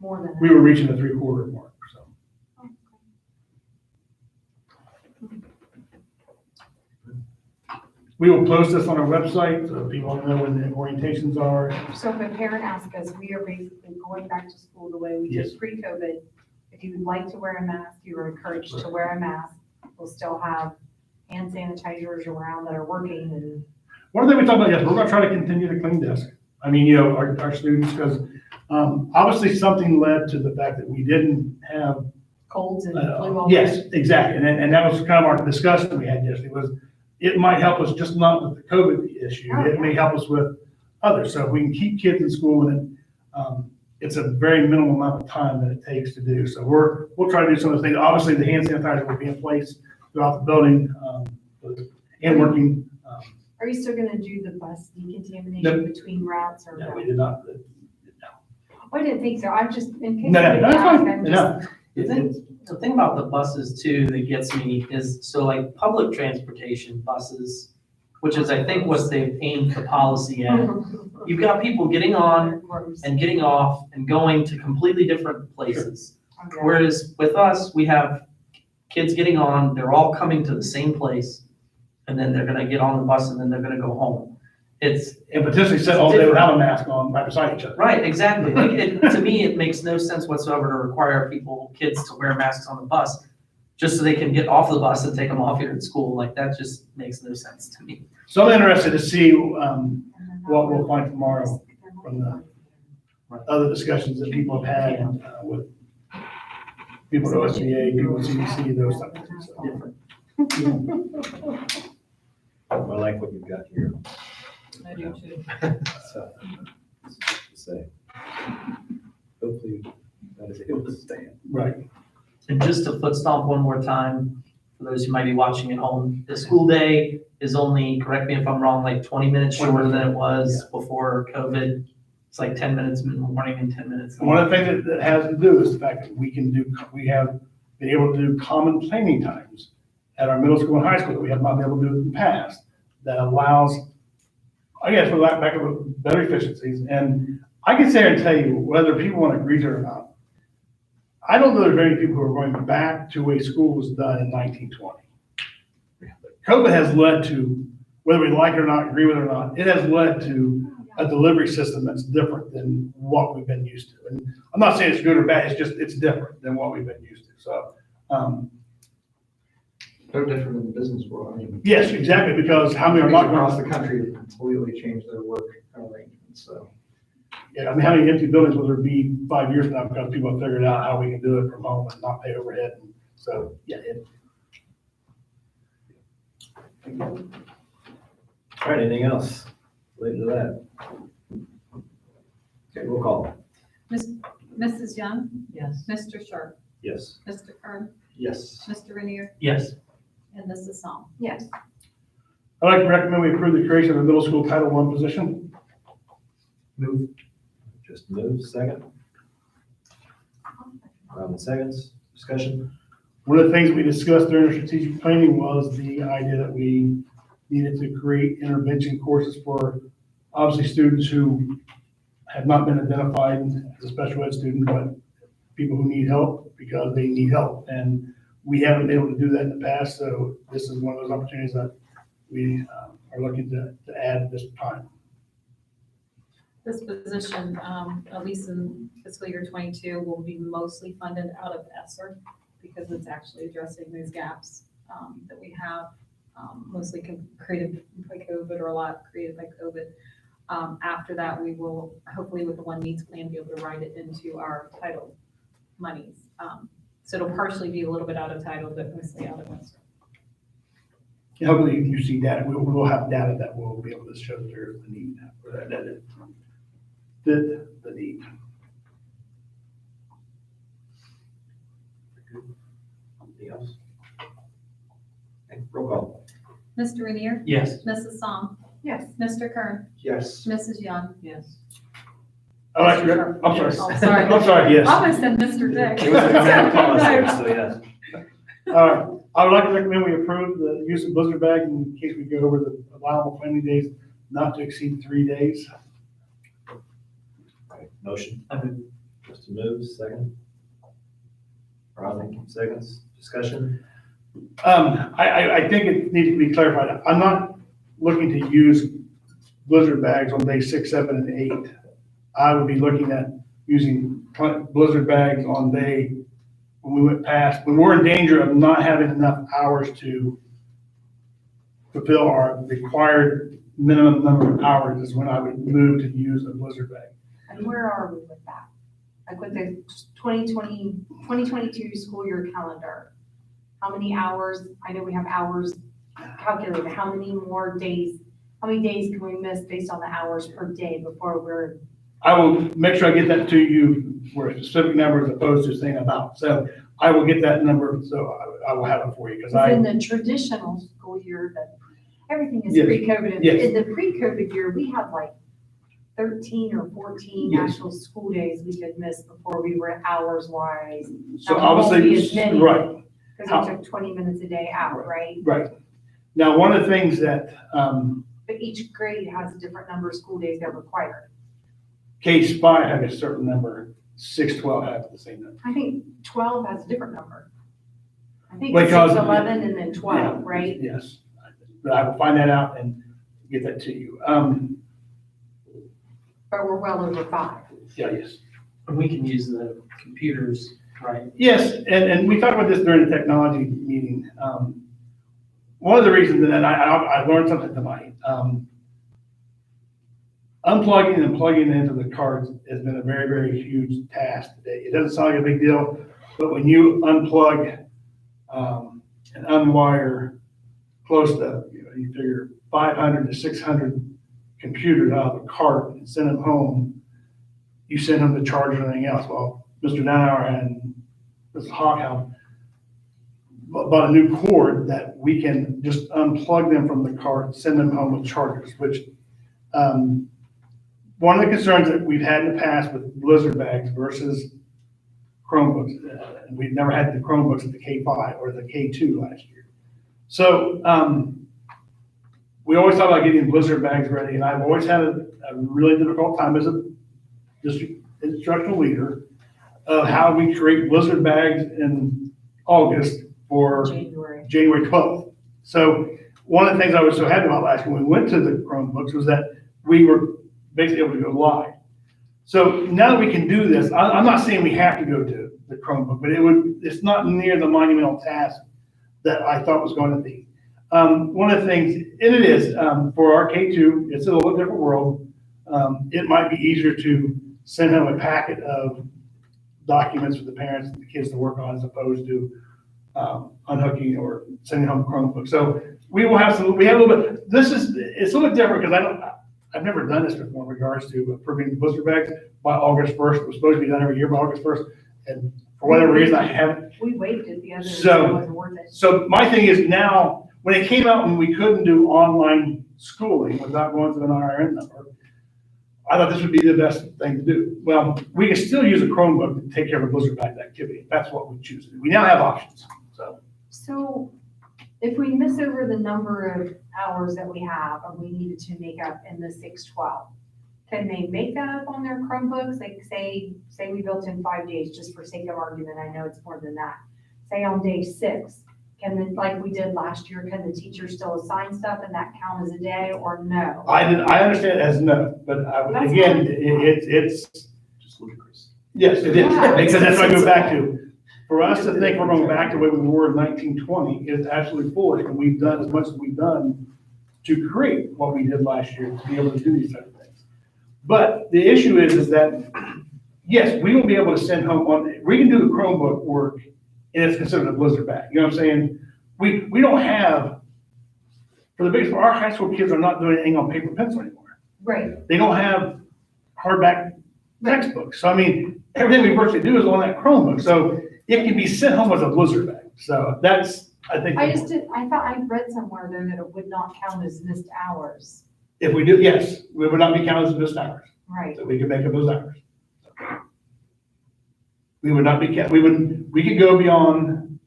Speaker 6: More than.
Speaker 4: We were reaching the 3/4 mark, so. We will post this on our website, so people know when the orientations are.
Speaker 6: So if a parent asks us, we are basically going back to school the way we
Speaker 4: Yes.
Speaker 6: did pre-COVID. If you would like to wear a mask, you are encouraged to wear a mask. We'll still have hand sanitizers around that are working and.
Speaker 4: One thing we talked about, yes, we're gonna try to continue to clean desk. I mean, our students, because, obviously something led to the fact that we didn't have.
Speaker 6: Colds and flu.
Speaker 4: Yes, exactly, and that was kind of our discussion we had yesterday, was it might help us just not with the COVID issue,
Speaker 6: Oh,
Speaker 4: it may help us with others, so if we can keep kids in school and it's a very minimal amount of time that it takes to do, so we'll try to do some of the things, obviously the hand sanitizer will be in place throughout the building, and working.
Speaker 6: Are you still gonna do the bus
Speaker 4: No.
Speaker 6: decontamination between routes or?
Speaker 4: No, we did not.
Speaker 6: Oh, I didn't think so. I'm just, in case.
Speaker 4: No,
Speaker 6: somebody
Speaker 4: that's
Speaker 6: asked,
Speaker 4: fine.
Speaker 6: I'm just-
Speaker 4: No.
Speaker 3: The thing about the buses too that gets me is, so like public transportation buses, which is I think what they've aimed the policy at. You've got people getting on and getting off and going to completely different places.
Speaker 6: Okay.
Speaker 3: Whereas with us, we have kids getting on, they're all coming to the same place, and then they're gonna get on the bus and then they're gonna go home. It's,
Speaker 4: And potentially sit all day without a mask on right beside each other.
Speaker 3: right, exactly. Like, to me, it makes no sense whatsoever to require kids to wear masks on the bus just so they can get off the bus and take them off here at school. Like, that just makes no sense to me.
Speaker 4: So I'm interested to see what we'll find tomorrow from the other discussions that people have had with people at OSBA, people at CDC, those type of things. So,
Speaker 1: I like what you've got here.
Speaker 2: I do too.
Speaker 1: So, to say. Hopefully that is able to stand.
Speaker 4: Right.
Speaker 3: And just to foot stomp one more time, for those who might be watching at home, the school day is only, correct me if I'm wrong, like 20 minutes shorter than it was before COVID. It's like 10 minutes in the morning and 10 minutes. in the
Speaker 4: And one of the things that has to do is the fact that we have been able to do common planning times at our middle school and high school that we have not been able to do in the past. That allows, I guess, for lack of better efficiencies. And I can sit here and tell you whether people want to agree to it or not. I don't know there's very many people who are going back to a school was done in 1920. COVID has led to, whether we like it or not, agree with it or not, it has led to a delivery system that's different than what we've been used to. And I'm not saying it's good or bad, it's different than what we've been used to. So,
Speaker 7: No different in the business world. I mean,
Speaker 4: yes, exactly, because how many are not
Speaker 7: across
Speaker 4: going
Speaker 7: the country have completely changed their work arrangements, so.
Speaker 4: Yeah, I mean, how many empty buildings will there be 5 years from now because people have figured out how we can do it from home and not pay overhead? And so, yeah,
Speaker 1: All right, anything else related to that? Okay, roll call.
Speaker 2: Mrs. Young,
Speaker 3: Yes.
Speaker 2: Mr. Sharp,
Speaker 1: Yes.
Speaker 2: Mr. Kern,
Speaker 7: Yes.
Speaker 2: Mr. Rainier,
Speaker 3: Yes.
Speaker 2: and Mrs. Psalm.
Speaker 6: Yes.
Speaker 4: I'd like to recommend we approve the creation of a middle school Title I position.
Speaker 1: Move. Just move, second. Robin seconds, discussion.
Speaker 4: One of the things we discussed during our strategic planning was the idea that we needed to create intervention courses for obviously students who have not been identified as a special ed student, but people who need help because they need help. And we haven't been able to do that in the past, so this is one of those opportunities that we are looking to add at this time.
Speaker 2: This position, at least in fiscal year 22, will be mostly funded out of ESSER because it's actually addressing those gaps that we have, mostly created by COVID or a lot created by COVID. After that, we will hopefully with the One Needs plan be able to write it into our title monies. So it'll partially be a little bit out of title, but mostly out of ESSER.
Speaker 4: And hopefully you see data, we'll have data that will be able to show that there's the need for that is fit the need.
Speaker 1: Anything else? Okay, roll call.
Speaker 2: Mr. Rainier,
Speaker 3: Yes.
Speaker 2: Mrs. Psalm,
Speaker 6: Yes.
Speaker 2: Mr. Kern,
Speaker 7: Yes.
Speaker 2: Mrs. Young. Yes.
Speaker 4: I like, I'm sorry.
Speaker 2: Oh, sorry.
Speaker 4: I'm sorry, yes.
Speaker 2: I almost said Mr. Dick.
Speaker 1: It was a command policy, so yes.
Speaker 4: All right, I would like to recommend we approve the use of blizzard bag in case we go over the allowable planning days, not to exceed 3 days.
Speaker 1: Okay, motion.
Speaker 3: I move.
Speaker 1: Justin moves, second. Robin seconds, discussion.
Speaker 4: I think it needs to be clarified. I'm not looking to use blizzard bags on day 6, 7, and 8. I would be looking at using blizzard bags on day, when we went past, when we're in danger of not having enough hours to fulfill our required minimum number of hours is when I would move to use a blizzard bag.
Speaker 6: And where are we with that? Like with the 2022 school year calendar? How many hours? I know we have hours calculated. How many more days? How many days can we miss based on the hours per day before we're?
Speaker 4: I will make sure I get that to you for a specific number as opposed to saying about. So I will get that number, so I will have it for you, because I.
Speaker 6: In the traditional school year, everything is
Speaker 4: Yes.
Speaker 6: pre-COVID.
Speaker 4: Yes.
Speaker 6: In the pre-COVID year, we had like 13 or 14
Speaker 4: Yes.
Speaker 6: actual school days we could miss before we were hours wise.
Speaker 4: So
Speaker 6: Now, we won't be as
Speaker 4: obviously,
Speaker 6: many.
Speaker 4: right,
Speaker 6: Because we took 20 minutes a day out, right?
Speaker 4: right. Now, one of the things that,
Speaker 6: But each grade has a different number of school days they're required.
Speaker 4: K-5 have a certain number, 6-12 have the same number.
Speaker 6: I think 12 has a different number. I think
Speaker 4: Because-
Speaker 6: it's 11 and then 12,
Speaker 4: Yeah,
Speaker 6: right?
Speaker 4: Yes, but I will find that out and get that to you.
Speaker 6: But we're well over 5.
Speaker 4: Yeah, yes.
Speaker 3: And we can use the computers, right?
Speaker 4: Yes, and we talked about this during the technology meeting. One of the reasons, and I learned something tonight, unplugging and plugging into the cards has been a very, very huge task today. It doesn't sound like a big deal, but when you unplug and unwire close to, you figure 500 to 600 computers out of a cart and send them home, you send them the charger and everything else. Well, Mr. Downhour and Mrs. Hawkhound bought a new cord that we can just unplug them from the cart, send them home with chargers, which one of the concerns that we've had in the past with Blizzard bags versus Chromebooks, we've never had the Chromebooks at the K5 or the K2 last year. So we always thought about getting Blizzard bags ready, and I've always had a really difficult time as a district instructional leader of how we create Blizzard bags in August for January 12th. So one of the things I was so happy about last year when we went to the Chromebooks was that we were basically able to go live. So now that we can do this, I'm not saying we have to go to the Chromebook, but it's not near the monumental task that I thought was going to be. One of the things, and it is, for our K2, it's a little different world. It might be easier to send home a packet of documents for the parents and the kids to work on as opposed to unhooking or sending home Chromebook. So we have a little bit, it's a little bit different because I've never done this before in regards to approving Blizzard bags by August 1st. It was supposed to be done every year by August 1st. And for whatever reason, I haven't.
Speaker 6: We waived it the other day,
Speaker 4: So-
Speaker 6: it wasn't worth it.
Speaker 4: So my thing is now, when it came out and we couldn't do online schooling without going through an IRN number, I thought this would be the best thing to do. Well, we can still use a Chromebook to take care of a Blizzard bag activity. That's what we choose to do. We now have options, so.
Speaker 6: So if we miss over the number of hours that we have and we needed to make up in the 612, can they make that up on their Chromebooks? Like say we built in 5 days, just for sake of argument, I know it's more than that. Say on day 6, can then, like we did last year, can the teacher still assign stuff and that count as a day or no?
Speaker 4: I understand it as no, but
Speaker 6: That's
Speaker 4: again,
Speaker 6: fine.
Speaker 4: it's,
Speaker 1: Just ludicrous.
Speaker 4: yes, it is.
Speaker 6: Yeah.
Speaker 4: Because that's what I go back to. For us to think we're going back to the way we were in 1920 is absolutely foolish, and we've done as much as we've done to create what we did last year to be able to do these type of things. But the issue is that, yes, we will be able to send home we can do the Chromebook work, and it's considered a Blizzard bag. You know what I'm saying? We don't have, for the biggest part, our high school kids are not doing anything on paper and pencil anymore.
Speaker 6: Right.
Speaker 4: They don't have hardback textbooks. So I mean, everything we virtually do is on that Chromebook. So it can be sent home as a Blizzard bag. So that's, I think.
Speaker 6: I thought I read somewhere though that it would not count as missed hours.
Speaker 4: If we do, yes, we would not be counted as missed hours.
Speaker 6: Right.
Speaker 4: So we can make up those hours. We would not be, we could go beyond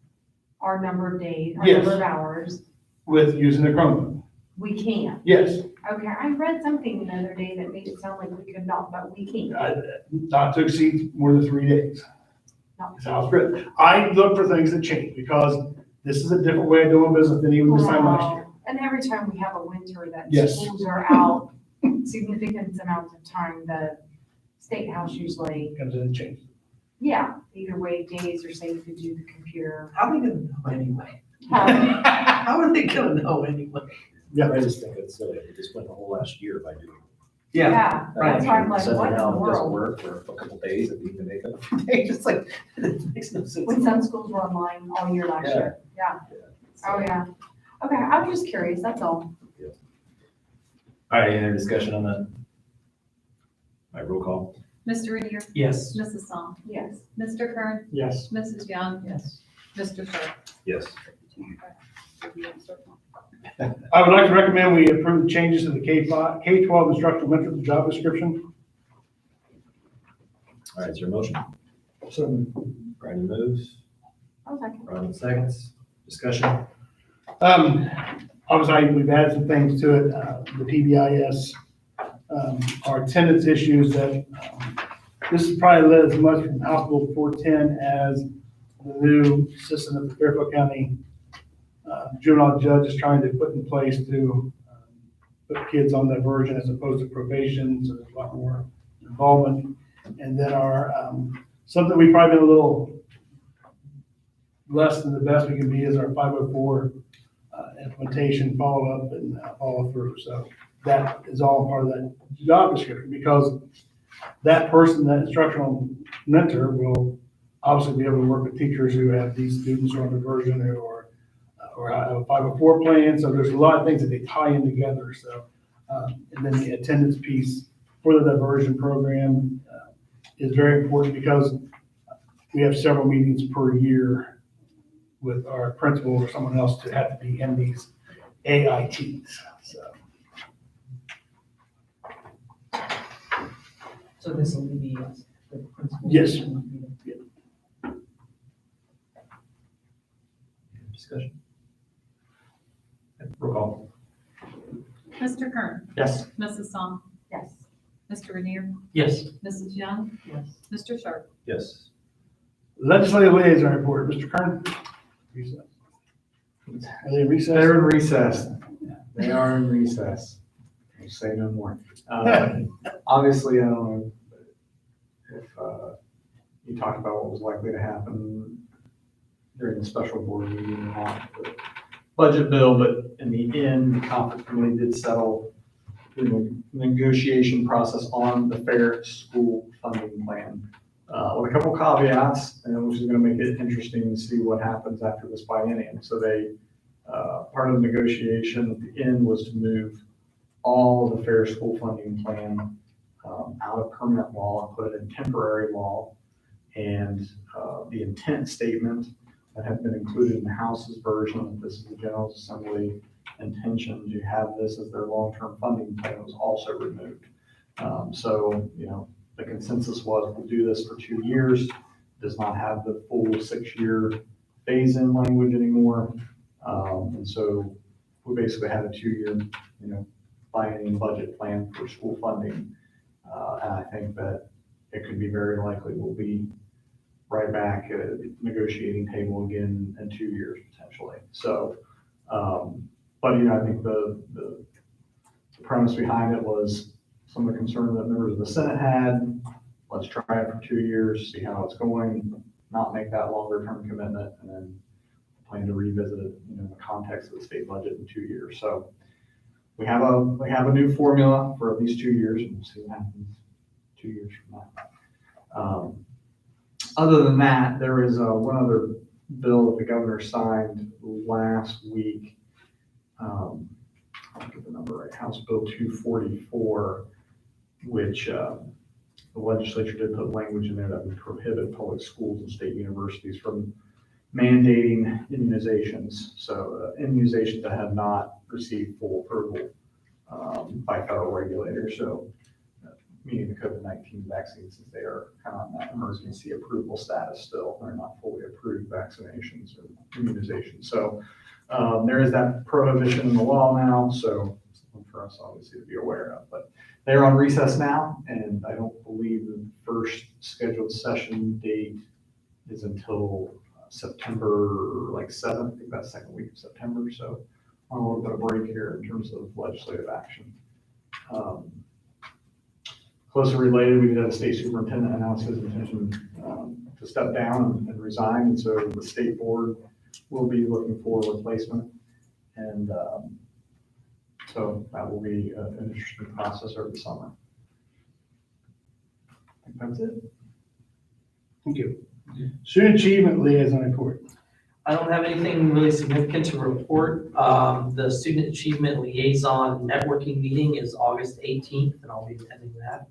Speaker 6: Our number of days, our
Speaker 4: Yes.
Speaker 6: number of hours,
Speaker 4: with using the Chromebook.
Speaker 6: we can.
Speaker 4: Yes,
Speaker 6: Okay, I read something the other day that made it sound like we could not, but we can.
Speaker 4: not to exceed more than 3 days. That's how it's written. I look for things that change because this is a different way of doing business than even this time last year.
Speaker 6: And every time we have a winter that
Speaker 4: Yes.
Speaker 6: schools are out significant amounts of time, the state house usually,
Speaker 4: Comes in and changes.
Speaker 6: yeah, either way days or say you could do the computer.
Speaker 3: How are they gonna know anyway?
Speaker 6: Um,
Speaker 3: How are they gonna know anyway?
Speaker 1: Yeah, I just think it's silly. We just went the whole last year by doing.
Speaker 6: Yeah, that's why I'm like,
Speaker 1: Sending
Speaker 6: what in the
Speaker 1: out doesn't
Speaker 6: world?
Speaker 1: work for a couple days and we can make it.
Speaker 3: They just like, it makes no sense.
Speaker 6: When some schools were online all year last
Speaker 1: Yeah.
Speaker 6: year, yeah, oh, yeah. Okay, I was just curious, that's all.
Speaker 1: All right, any other discussion on that? All right, roll call.
Speaker 2: Mr. Renier,
Speaker 3: Yes.
Speaker 2: Mrs. Psalm,
Speaker 6: Yes.
Speaker 2: Mr. Kern,
Speaker 7: Yes.
Speaker 2: Mrs. Young,
Speaker 3: Yes.
Speaker 2: Mr. Sharp.
Speaker 1: Yes.
Speaker 4: I would like to recommend we approve changes to the K-12 instructional mentor job description.
Speaker 1: All right, is there a motion?
Speaker 4: So,
Speaker 1: Brandon moves,
Speaker 6: I'll second.
Speaker 1: Ron seconds, discussion.
Speaker 4: obviously, we've added some things to it, the PBIS, our attendance issues that, this is probably led as much from House Bill 410 as the new system that the Fairfield County juvenile judge is trying to put in place to put kids on that version as opposed to probation, so there's a lot more involvement. And then our, something we've probably been a little less than the best we can be is our 504 implementation, follow-up and follow-through. So that is all part of that job description, because that person, that instructional mentor, will obviously be able to work with teachers who have these students who are on diversion or have a 504 plan. So there's a lot of things that they tie in together. So, and then the attendance piece for the diversion program is very important, because we have several meetings per year with our principal or someone else to have to be in these AITs. So.
Speaker 3: So this will be the principal?
Speaker 4: Yes.
Speaker 1: Discussion. Roll call.
Speaker 2: Mr. Kern,
Speaker 3: Yes.
Speaker 2: Mrs. Psalm,
Speaker 6: Yes.
Speaker 2: Mr. Renier,
Speaker 3: Yes.
Speaker 2: Mrs. Young,
Speaker 3: Yes.
Speaker 2: Mr. Sharp.
Speaker 1: Yes.
Speaker 4: Legislative liaison report, Mr. Kern. Recess. Are they in recess?
Speaker 7: They're in recess. They are in recess. I'll say no more. Obviously, I don't know if you talked about what was likely to happen during the special board meeting or not, the budget bill, but in the end, the conference committee did settle the negotiation process on the fair school funding plan. With a couple caveats, and which is going to make it interesting to see what happens after this biennium. So they, part of the negotiation at the end was to move all of the fair school funding plan out of permanent law and put it in temporary law. And the intent statement that had been included in the House's version, this is the General Assembly intention to have this as their long-term funding plan, was also removed. So, you know, the consensus was we'll do this for 2 years, does not have the full 6-year phase-in language anymore. And so we basically had a 2-year, you know, biennium budget plan for school funding. And I think that it could be very likely we'll be right back at a negotiating table again in 2 years potentially. So, but you know, I think the premise behind it was some of the concern that members of the Senate had. Let's try it for 2 years, see how it's going, not make that longer term commitment, and then plan to revisit it, you know, in the context of the state budget in 2 years. So we have a new formula for at least 2 years, and we'll see what happens 2 years from now. Other than that, there is one other bill that the governor signed last week. I'll get the number right, House Bill 244, which the legislature did put language in there that would prohibit public schools and state universities from mandating immunizations. So immunizations that have not received full approval by federal regulators. So meaning the COVID-19 vaccines, since they are kind of on that emergency approval status still, they're not fully approved vaccinations or immunizations. So there is that prohibition in the law now, so something for us obviously to be aware of. But they're on recess now, and I don't believe the first scheduled session date is until September 7th, I think that's second week of September. So on a little bit of break here in terms of legislative action. Closely related, we did have a state superintendent announce his intention to step down and resign, and so the state board will be looking for a replacement. And so that will be an interesting process over the summer. I think that's it.
Speaker 4: Thank you. Student achievement liaison report.
Speaker 3: I don't have anything really significant to report. The Student Achievement Liaison Networking Meeting is August 18th, and I'll be attending that.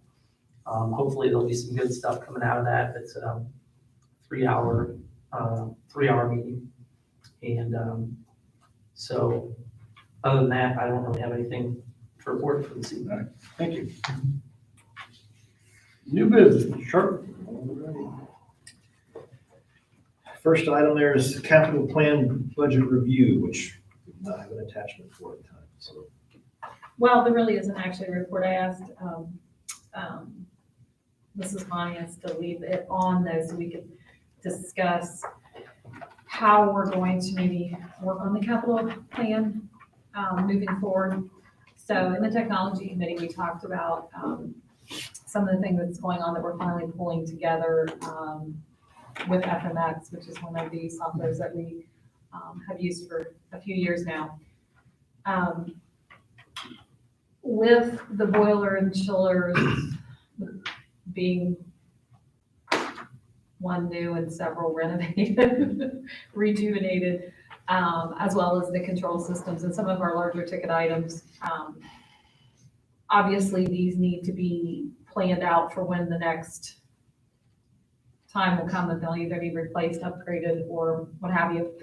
Speaker 3: Hopefully there'll be some good stuff coming out of that. It's a 3-hour meeting. And so other than that, I don't really have anything to report for this evening.
Speaker 4: Thank you. New business, sure.
Speaker 1: First item there is capital plan budget review, which we did not have an attachment for at the time, so.
Speaker 2: Well, there really isn't actually a report. I asked Mrs. Pontius to leave it on though, so we could discuss how we're going to maybe work on the capital plan moving forward. So in the technology committee, we talked about some of the things that's going on that we're finally pulling together with FMX, which is one of the softwares that we have used for a few years now. With the boiler and chillers being one new and several renovated, rejuvenated, as well as the control systems and some of our larger ticket items. Obviously, these need to be planned out for when the next time will come that they'll either be replaced, upgraded, or what have you.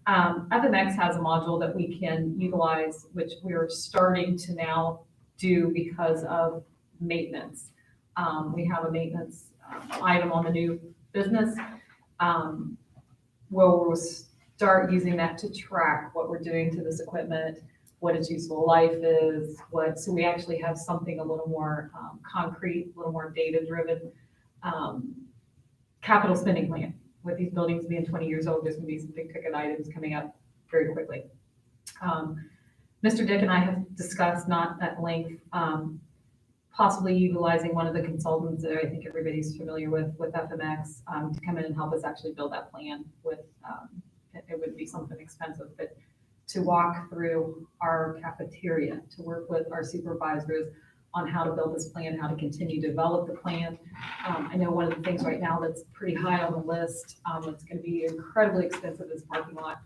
Speaker 2: FMX has a module that we can utilize, which we're starting to now do because of maintenance. We have a maintenance item on the new business where we'll start using that to track what we're doing to this equipment, what its useful life is, so we actually have something a little more concrete, a little more data-driven capital spending plan. With these buildings being 20 years old, there's gonna be some big ticket items coming up very quickly. Mr. Dick and I have discussed, not at length, possibly utilizing one of the consultants that I think everybody's familiar with FMX, to come in and help us actually build that plan with, it would be something expensive, but to walk through our cafeteria, to work with our supervisors on how to build this plan, how to continue to develop the plan. I know one of the things right now that's pretty high on the list, it's gonna be incredibly expensive, is parking lot.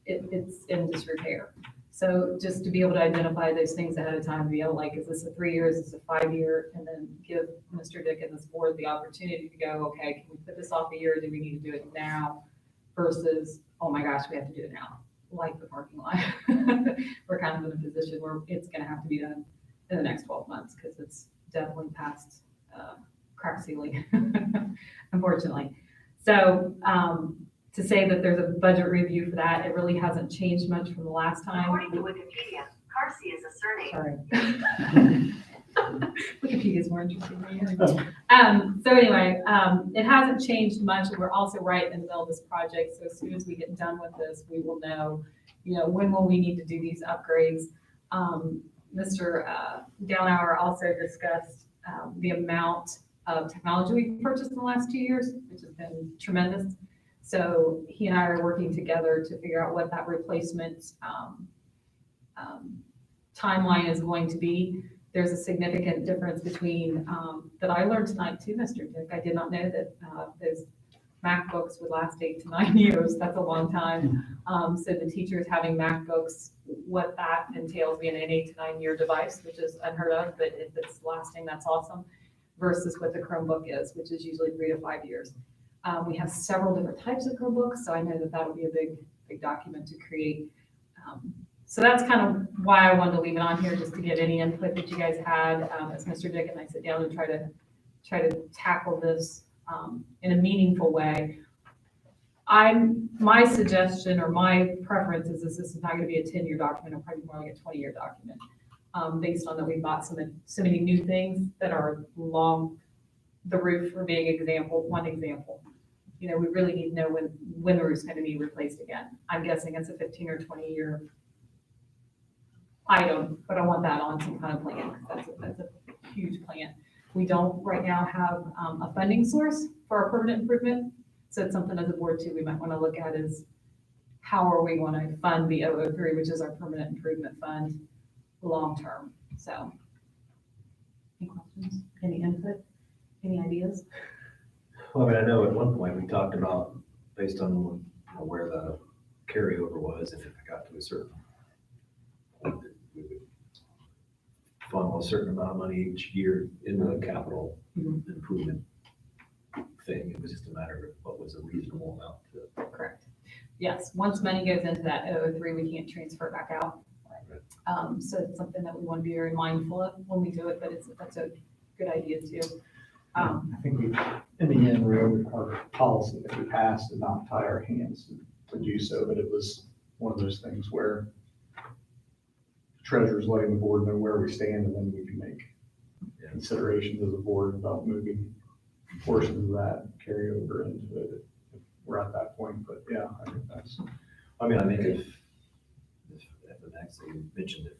Speaker 2: It's in disrepair. So just to be able to identify those things ahead of time, to be able, like, is this a 3 years, is this a 5 year, and then give Mr. Dick and this board the opportunity to go, okay, can we put this off a year, or do we need to do it now? Versus, oh my gosh, we have to do it now, like the parking lot. We're kind of in a position where it's gonna have to be done in the next 12 months, because it's definitely past crack ceiling, unfortunately. So to say that there's a budget review for that, it really hasn't changed much from the last time.
Speaker 8: According to Wikipedia, Carsey is a surname.
Speaker 2: Sorry. Wikipedia is more interesting than me anyway. So anyway, it hasn't changed much. We're also right in the middle of this project. So as soon as we get done with this, we will know, when will we need to do these upgrades. Mr. Downhour also discussed the amount of technology we've purchased in the last 2 years, which has been tremendous. So he and I are working together to figure out what that replacement timeline is going to be. There's a significant difference between, that I learned tonight too, Mr. Dick. I did not know that those MacBooks would last 8 to 9 years. That's a long time. So the teachers having MacBooks, what that entails being an 8 to 9 year device, which is unheard of, but if it's lasting, that's awesome, versus what the Chromebook is, which is usually 3 to 5 years. We have several different types of Chromebooks, so I know that that'll be a big document to create. So that's kind of why I wanted to leave it on here, just to get any input that you guys had, as Mr. Dick and I sit down and try to tackle this in a meaningful way. My suggestion or my preference is this is not going to be a 10-year document, or probably more like a 20-year document, based on that we've bought so many new things that are long. The roof for being one example. We really need to know when the roof's going to be replaced again. I'm guessing it's a 15 or 20 year item, but I want that on some kind of plan, because that's a huge plan. We don't right now have a funding source for our permanent improvement. So it's something as a board too, we might want to look at is how are we going to fund the 003, which is our permanent improvement fund, long-term. So any questions, any input, any ideas?
Speaker 1: Well, I know at one point we talked about, based on where the carryover was, and if it got to a certain point, that we would funnel a certain amount of money each year into the capital improvement thing. It was just a matter of what was a reasonable amount to.
Speaker 2: Correct. Yes, once money goes into that 003, we can't transfer it back out. So it's something that we want to be very mindful of when we do it, but that's a good idea too.
Speaker 7: I think we, in the end, our policy that we passed did not tie our hands to do so, but it was one of those things where treasurer's letting the board know where we stand, and then we can make considerations as a board about moving portions of that carry over into it if we're at that point. But yeah, I think that's.
Speaker 1: I mean, I think if the next thing you mentioned, if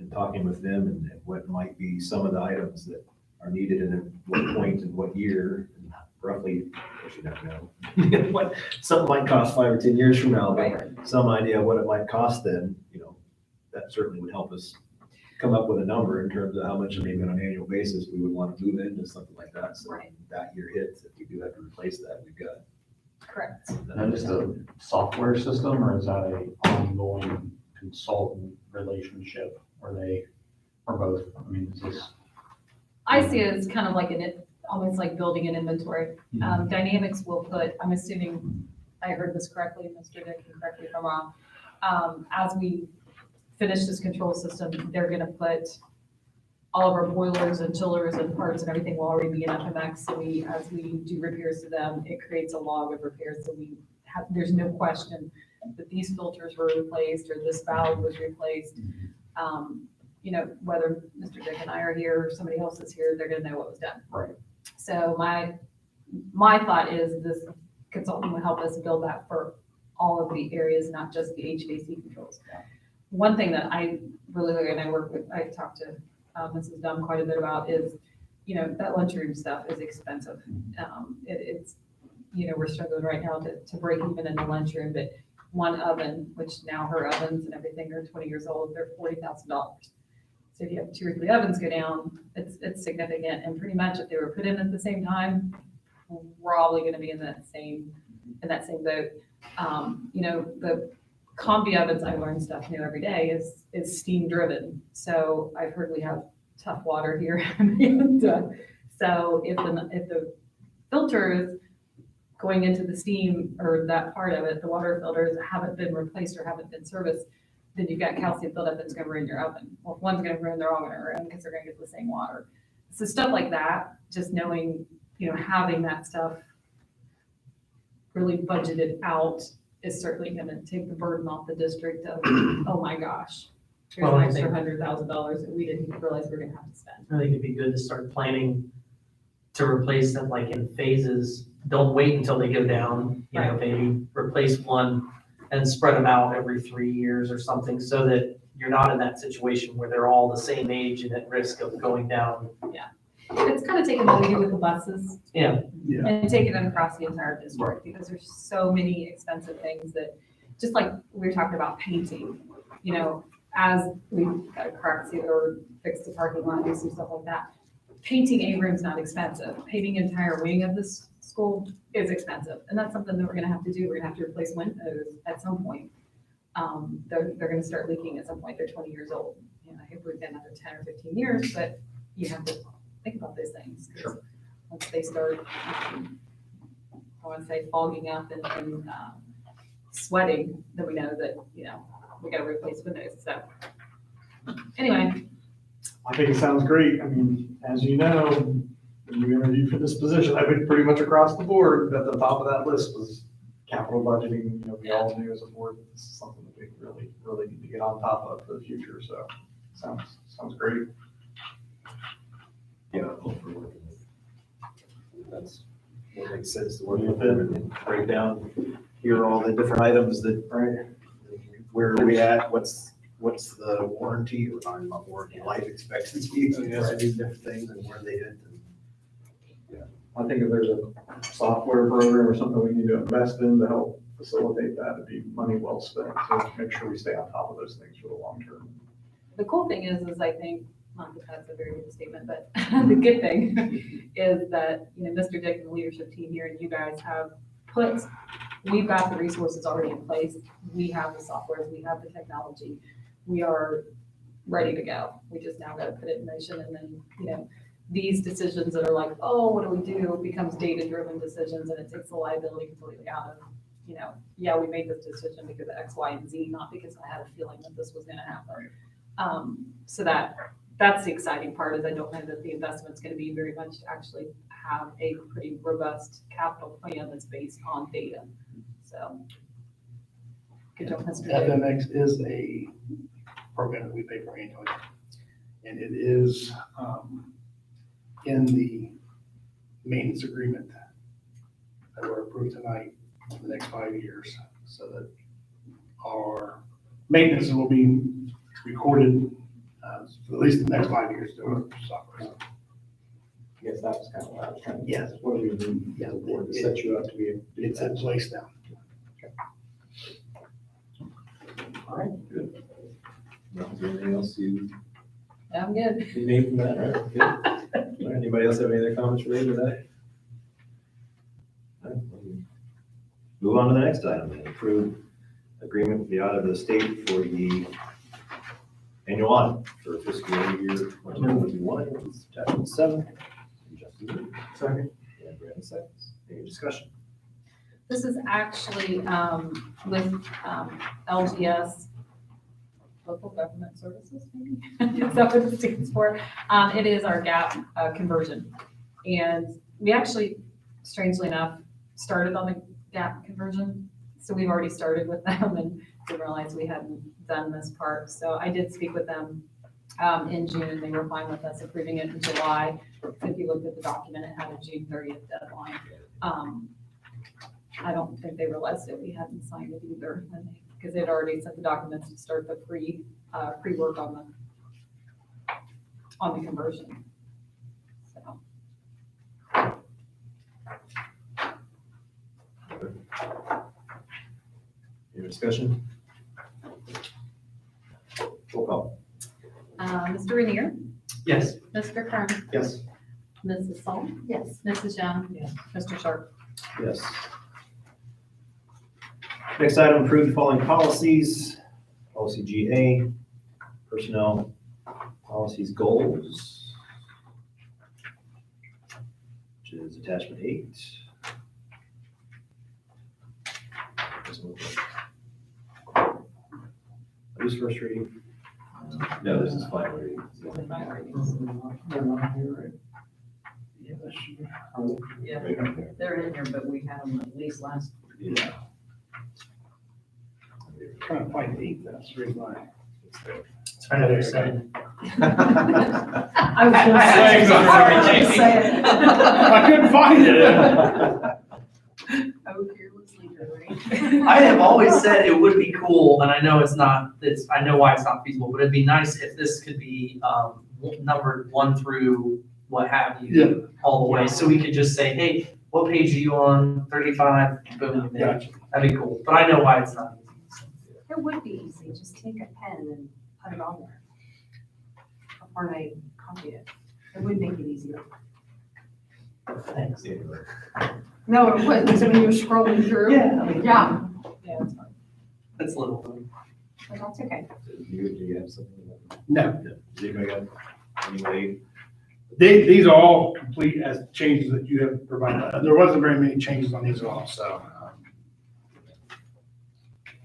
Speaker 1: in talking with them and what might be some of the items that are needed and at what point and what year, and roughly, of course you never know, what something might cost 5 or 10 years from now, but some idea of what it might cost then, that certainly would help us come up with a number in terms of how much maybe on an annual basis we would want to move into something like that. So
Speaker 2: Right.
Speaker 1: that year hits, if we do have to replace that, we've got.
Speaker 2: Correct.
Speaker 7: Is that just a software system, or is that an ongoing consultant relationship where they are both? I mean, is this?
Speaker 2: I see it as kind of like almost like building an inventory. Dynamics will put, I'm assuming I heard this correctly, Mr. Dick, can correct me if I'm wrong. As we finish this control system, they're gonna put all of our boilers and chillers and parts and everything will already be in FMX. So as we do repairs to them, it creates a log of repairs. So there's no question that these filters were replaced or this valve was replaced. Whether Mr. Dick and I are here or somebody else is here, they're gonna know what was done.
Speaker 7: Right.
Speaker 2: So my thought is this consultant will help us build that for all of the areas, not just the HVAC controls.
Speaker 7: Yeah.
Speaker 2: One thing that I really like, and I talked to Mrs. Dunn quite a bit about is, that lunchroom stuff is expensive. It's, we're struggling right now to break even in the lunchroom, but one oven, which now her ovens and everything are 20 years old, they're $40,000. So if you have 2 or 3 ovens go down, it's significant. And pretty much if they were put in at the same time, we're probably going to be in that same boat. The combi ovens, I learn stuff new every day, is steam driven. So I've heard we have tough water here. And so if the filters going into the steam or that part of it, the water filters haven't been replaced or haven't been serviced, then you've got calcium buildup that's going to ruin your oven. Well, if one's going to ruin, they're all going to ruin because they're going to get the same water. So stuff like that, just knowing, having that stuff really budgeted out is certainly going to take the burden off the district of, oh my gosh, here's
Speaker 3: Well,
Speaker 2: an
Speaker 3: I
Speaker 2: extra
Speaker 3: think-
Speaker 2: $100,000 that we didn't realize we we're going to have to spend.
Speaker 3: I think it'd be good to start planning to replace them like in phases. Don't wait until they go down, maybe replace one and spread them out every 3 years or something so that you're not in that situation where they're all the same age and at risk of going down.
Speaker 2: It's kind of taking what we do with the buses
Speaker 3: Yeah.
Speaker 2: and taking them across the entire district because there's so many expensive things that, just like we were talking about painting, as we got to correct or fix the parking lot, do some stuff like that. Painting a room's not expensive. Painting an entire wing of this school is expensive. And that's something that we're gonna have to do. We're gonna have to replace windows at some point. They're gonna start leaking at some point. They're 20 years old. I hope we've been another 10 or 15 years, but you have to think about those things. 'Cause
Speaker 7: Sure.
Speaker 2: once they start, I want to say fogging up and sweating, then we know that, we gotta replace windows. So anyway,
Speaker 7: I think it sounds great. I mean, as you know, when you interviewed for this position, I went pretty much across the board. At the top of that list was capital budgeting. We all knew as a board that this is something that we really, really need to get on top of for the future. So sounds great.
Speaker 1: Yeah, hopefully working with. That's what makes sense to work with them and then break down, here are all the different items that,
Speaker 7: Right.
Speaker 1: where are we at, what's the warranty, or not warranty, life expectancy, of these different things and where they hit.
Speaker 7: I think if there's a software program or something we need to invest in to help facilitate that, it'd be money well spent. So make sure we stay on top of those things for the long term.
Speaker 2: the cool thing is I think, not that that's a very good statement, but the good thing is that, Mr. Dick and the leadership team here and you guys have we've got the resources already in place. We have the software, we have the technology. We are ready to go. We just now gotta put it in motion, and then, you know, these decisions that are like, oh, what do we do, becomes data-driven decisions, and it takes the liability completely out of, you know, yeah, we made this decision because of X, Y, and Z, not because I had a feeling that this was gonna happen. So that's the exciting part, is I don't know that the investment's gonna be very much to actually have a pretty robust capital plan that's based on data, so. Good job, Mr. David.
Speaker 4: FMX is a program that we pay for annually. And it is in the maintenance agreement that were approved tonight for the next 5 years, so that our maintenance will be recorded for at least the next 5 years to our software.
Speaker 1: I guess that was kind of what I was trying to.
Speaker 4: Yes.
Speaker 1: What do we need the board to set you up to be able to do
Speaker 4: It's in
Speaker 1: that?
Speaker 4: place now.
Speaker 1: All right, good. Is there anything else you
Speaker 2: I'm good.
Speaker 1: need from that? All right, good. All right, anybody else have any other comments related to that? All right, move on to the next item, then. Approve agreement with the audit of the state for the annual audit for fiscal year 2021. It's attachment 7. Justin,
Speaker 7: Second.
Speaker 1: and Brandon seconds. Any discussion?
Speaker 2: This is actually with LGS, Local Government Services, maybe? Is that what it stands for? It is our gap conversion. And we actually, strangely enough, started on the gap conversion. So we've already started with them and didn't realize we hadn't done this part. So I did speak with them in June. They were fine with us approving it in July. If you looked at the document, it had a June 30th deadline. I don't think they realized that we hadn't signed it either, because they'd already sent the documents to start the pre-work on the conversion. So.
Speaker 1: Any discussion? Roll call.
Speaker 2: Mr. Rainier,
Speaker 3: Yes.
Speaker 2: Mr. Kern,
Speaker 1: Yes.
Speaker 2: Mrs. Psalm. Yes. Mrs. Young.
Speaker 3: Yes.
Speaker 2: Mr. Sharp.
Speaker 1: Yes. Next item, approve the following policies. Policy GA, personnel policies goals, which is attachment 8. Who's first reading? No, this is final reading.
Speaker 3: Yeah, they're in here, but we had them at least last.
Speaker 1: Yeah.
Speaker 4: Trying to find 8, that's the reason why.
Speaker 3: It's right there, 7.
Speaker 2: I was
Speaker 3: gonna say- Sorry, Jamie.
Speaker 4: I couldn't find it.
Speaker 2: Oh, fearlessly
Speaker 3: I have always said it would be cool, and I know I know why it's not feasible, but it'd be nice if this could be numbered 1 through what have you, all the way, so we could just say, hey, what page are you on? 35, boom, there.
Speaker 4: Gotcha.
Speaker 3: That'd be cool, but I know why it's not easy.
Speaker 6: It would be easy, just take a pen and put it on there. Or I copy it. It would make it easier.
Speaker 3: Thanks.
Speaker 6: No, it wouldn't, because when you're scrolling through.
Speaker 3: Yeah, I mean,
Speaker 6: Yeah,
Speaker 2: Yeah, that's fine.
Speaker 3: that's a little fun.
Speaker 6: but that's okay.
Speaker 1: Do you have something?
Speaker 4: No,
Speaker 1: Does anybody got anybody?
Speaker 4: these are all complete as changes that you have provided. There wasn't very many changes on these at all, so.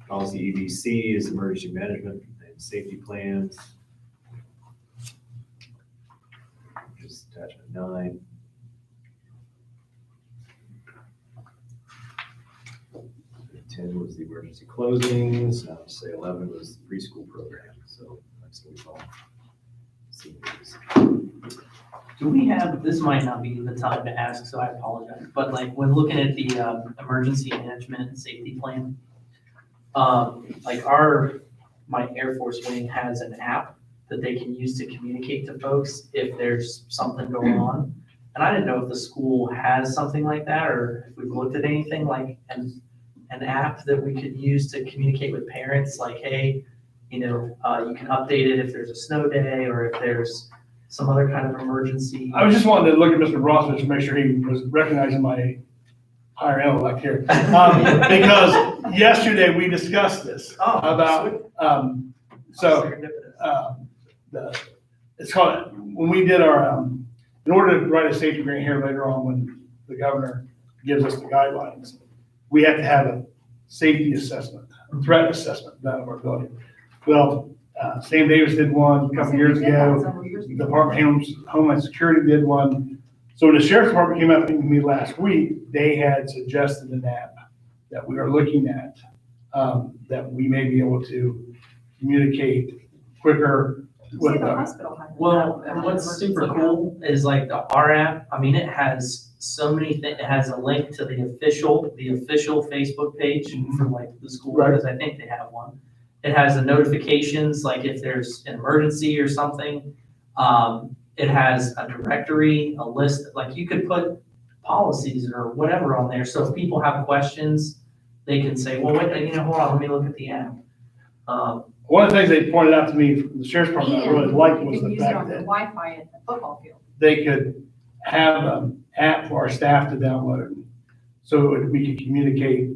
Speaker 1: Policy EBC is emergency management and safety plans. Which is attachment 9. Ten was the emergency closings. Say 11 was the preschool program. So that's what we call.
Speaker 3: Do we have, this might not be the time to ask, so I apologize, but like when looking at the emergency management and safety plan, like my Air Force wing has an app that they can use to communicate to folks if there's something going on. And I didn't know if the school has something like that, or if we've looked at anything like an app that we could use to communicate with parents, like, hey, you can update it if there's a snow day or if there's some other kind of emergency.
Speaker 4: I was just wanting to look at Mr. Rossman to make sure he was recognizing my higher intellect here. Because yesterday we discussed this
Speaker 3: Oh,
Speaker 4: about, so it's called, when we did our, in order to write a safety grant here later on, when the governor gives us the guidelines, we have to have a safety assessment, a threat assessment done of our building. Well, Sam Davis did one a couple years ago. The Department of Homeland Security did one. So when the sheriff's department came up to me last week, they had suggested an app that we are looking at, that we may be able to communicate quicker with
Speaker 6: the
Speaker 4: our.
Speaker 6: hospital has.
Speaker 3: Well, and what's super cool is like the R app, I mean, it has so many things, it has a link to the official Facebook page for like the school,
Speaker 4: Right.
Speaker 3: because I think they have one. It has the notifications, like if there's an emergency or something. It has a directory, a list, like you could put policies or whatever on there, so if people have questions, they can say, well, wait, hold on, let me look at the app.
Speaker 4: One of the things they pointed out to me from the sheriff's department I really liked was
Speaker 6: You can
Speaker 4: the
Speaker 6: use it
Speaker 4: fact
Speaker 6: on the
Speaker 4: that
Speaker 6: Wi-Fi at the football field.
Speaker 4: they could have an app for our staff to download, so we could communicate